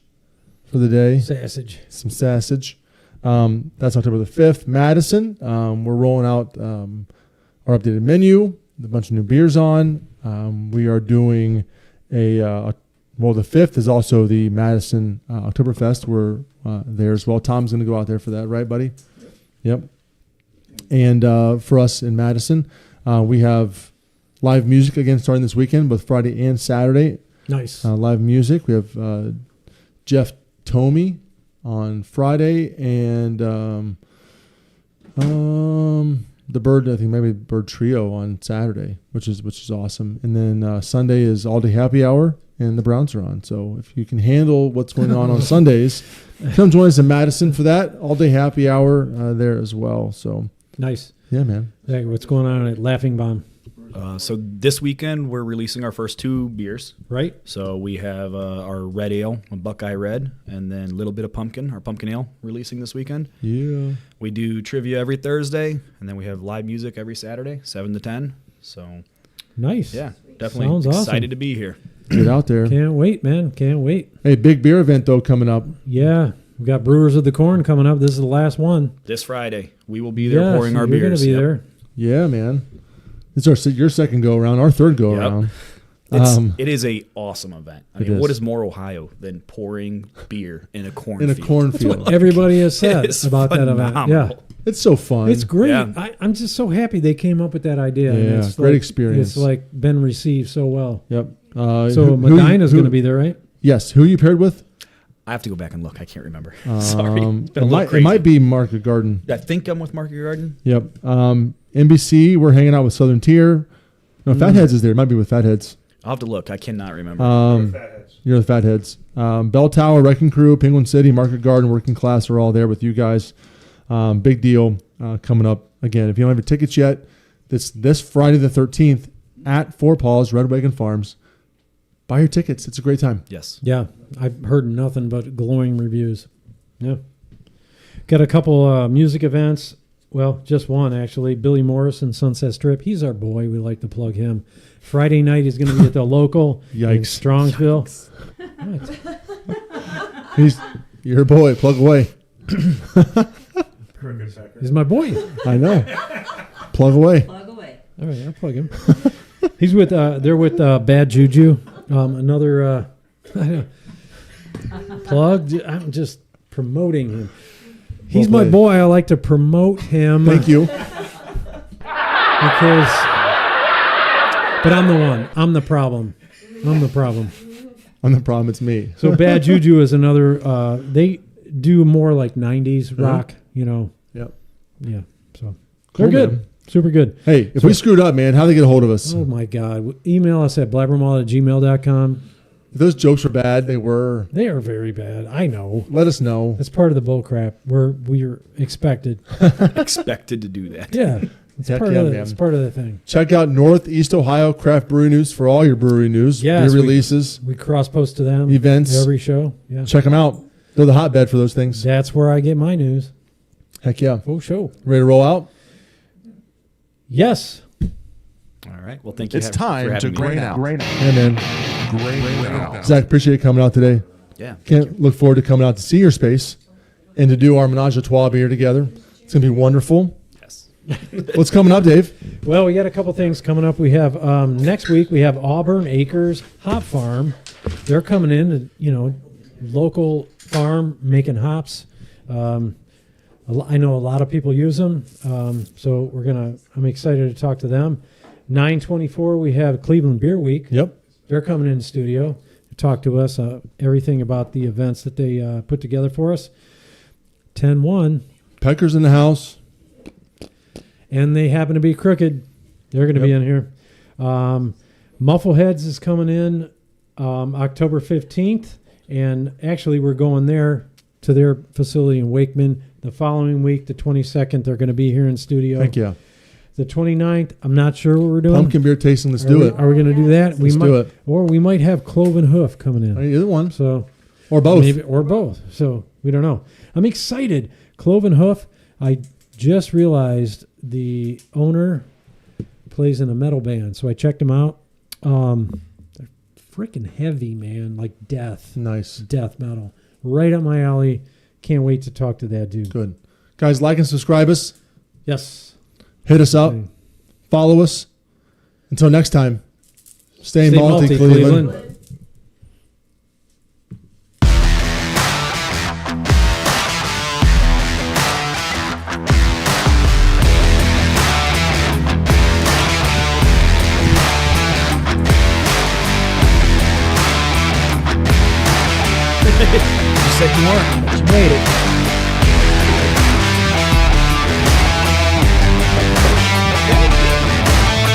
for the day. Some sausage. That's October the 5th. Madison, we're rolling out our updated menu. A bunch of new beers on. We are doing the 5th is also the Madison Oktoberfest. We're there as well. Tom's going to go out there for that, right, buddy? Yep. And for us in Madison, we have live music again starting this weekend, both Friday and Saturday. Nice. Live music. We have Jeff Tomey on Friday and the Bird, I think maybe Bird Trio on Saturday, which is awesome. And then Sunday is All Day Happy Hour, and the Browns are on. So if you can handle what's going on Sundays, come join us in Madison for that All Day Happy Hour there as well. So nice. Yeah, man. Hey, what's going on at Laughing Bomb? So this weekend we're releasing our first 2 beers. Right. So we have our red ale, a Buckeye Red, and then a little bit of pumpkin, our pumpkin ale, releasing this weekend. Yeah. We do trivia every Thursday, and then we have live music every Saturday, 7 to 10. So nice. Yeah, definitely Sounds excited awesome. to be here. Get out there. Can't wait, man. Can't wait. Hey, big beer event though coming up. Yeah. We got Brewers of the Corn coming up. This is the last one. This Friday. We will be there pouring our beers. You're going to be there. Yeah, man. It's your second go around, our third go around. It is a awesome event. I It mean, what is. is more Ohio than pouring beer in a cornfield? In a cornfield. Everybody has said It's about that event. Yeah. phenomenal. It's so fun. It's great. Yeah. I'm just so happy they came up with that idea. and Yeah, it's great like, experience. It's like been received so well. Yep. So Medina's going to be there, right? Yes. Who are you paired with? I have to go back and look. I can't remember. Sorry. It's been a It little might, crazy. be Market Garden. I think I'm with Market Garden. Yep. NBC, we're hanging out with Southern Tier. No, Fatheads is there. It might be with Fatheads. I'll have to look. I cannot remember. You're the Fatheads. Bell Tower, Wrecking Crew, Penguin City, Market Garden, Working Class are all there with you guys. Big deal coming up. Again, if you don't have your tickets yet, this Friday the 13th at Four Paws, Red Wagon Farms. Buy your tickets. It's a great time. Yes. Yeah. I've heard nothing but glowing reviews. Yeah. Got a couple music events. Well, just one, actually. Billy Morrison, Sunset Strip. He's our boy. We like to plug him. Friday night, he's going to be at the local in Yikes. Strongsville. He's your boy. Plug away. He's my boy. I know. Plug away. Plug away. All right, I'll plug him. He's with. They're with Bad Juju. Another plug. I'm just promoting him. He's Well my played. boy. I like to promote him. Thank you. Because, but I'm the one. I'm the problem. I'm the problem. I'm the problem. It's me. So Bad Juju is another. They do more like '90s rock. You know. Yep. Yeah. So Cool, they're good. man. Super good. Hey, if we screwed up, man, how do they get a hold of us? Oh my God. Email us at blabbermalt@gmail.com. If those jokes were bad, they were. They are very bad. I know. Let us know. That's part of the bull crap. We're expected. Expected to do that. Yeah. It's Heck part yeah, of the, man. it's part of the thing. Check out Northeast Ohio Craft Brewery News for all your brewery news, Yes, beer we- releases, We cross post to them events. every show. Yeah. Check them out. They're the hotbed for those things. That's where I get my news. Heck yeah. Oh, show. Ready to roll out? Yes. All right. Well, thank you. It's for time to having me. grain out. Hey, man. Zach, appreciate you coming out today. Yeah. Can't look forward to coming out to see your space and to do our Menage a Trois beer together. It's going to be wonderful. Yes. What's coming up, Dave? Well, we got a couple things coming up. We have next week. We have Auburn Acres Hop Farm. They're coming in. Local farm making hops. I know a lot of people use them, so I'm excited to talk to them. 9/24, we have Cleveland Beer Week. Yep. They're coming in the studio to talk to us everything about the events that they put together for us. 10/1, Pecker's in the house. and they happen to be crooked. They're going to be in here. Muffleheads is coming in October 15th, and actually we're going there to their facility in Wakeman. The following week, the 22nd, they're going to be here in studio. Thank you. The 29th, I'm not sure what we're doing. Pumpkin beer tasting. Let's do it. Are we going to do that? Let's do it. Or we might have Cloven Hoof coming in. Either one. So Or both. or both. So we don't know. I'm excited. Cloven Hoof. I just realized the owner plays in a metal band, so I checked him out. They're freaking heavy, man, like death Nice. metal, right up my alley. Can't wait to talk to that dude. Good. Guys, like and subscribe us. Yes. Hit us up. Okay. Follow us. Until next time, stay Stay malty, malty, Cleveland. You said you weren't. You made it.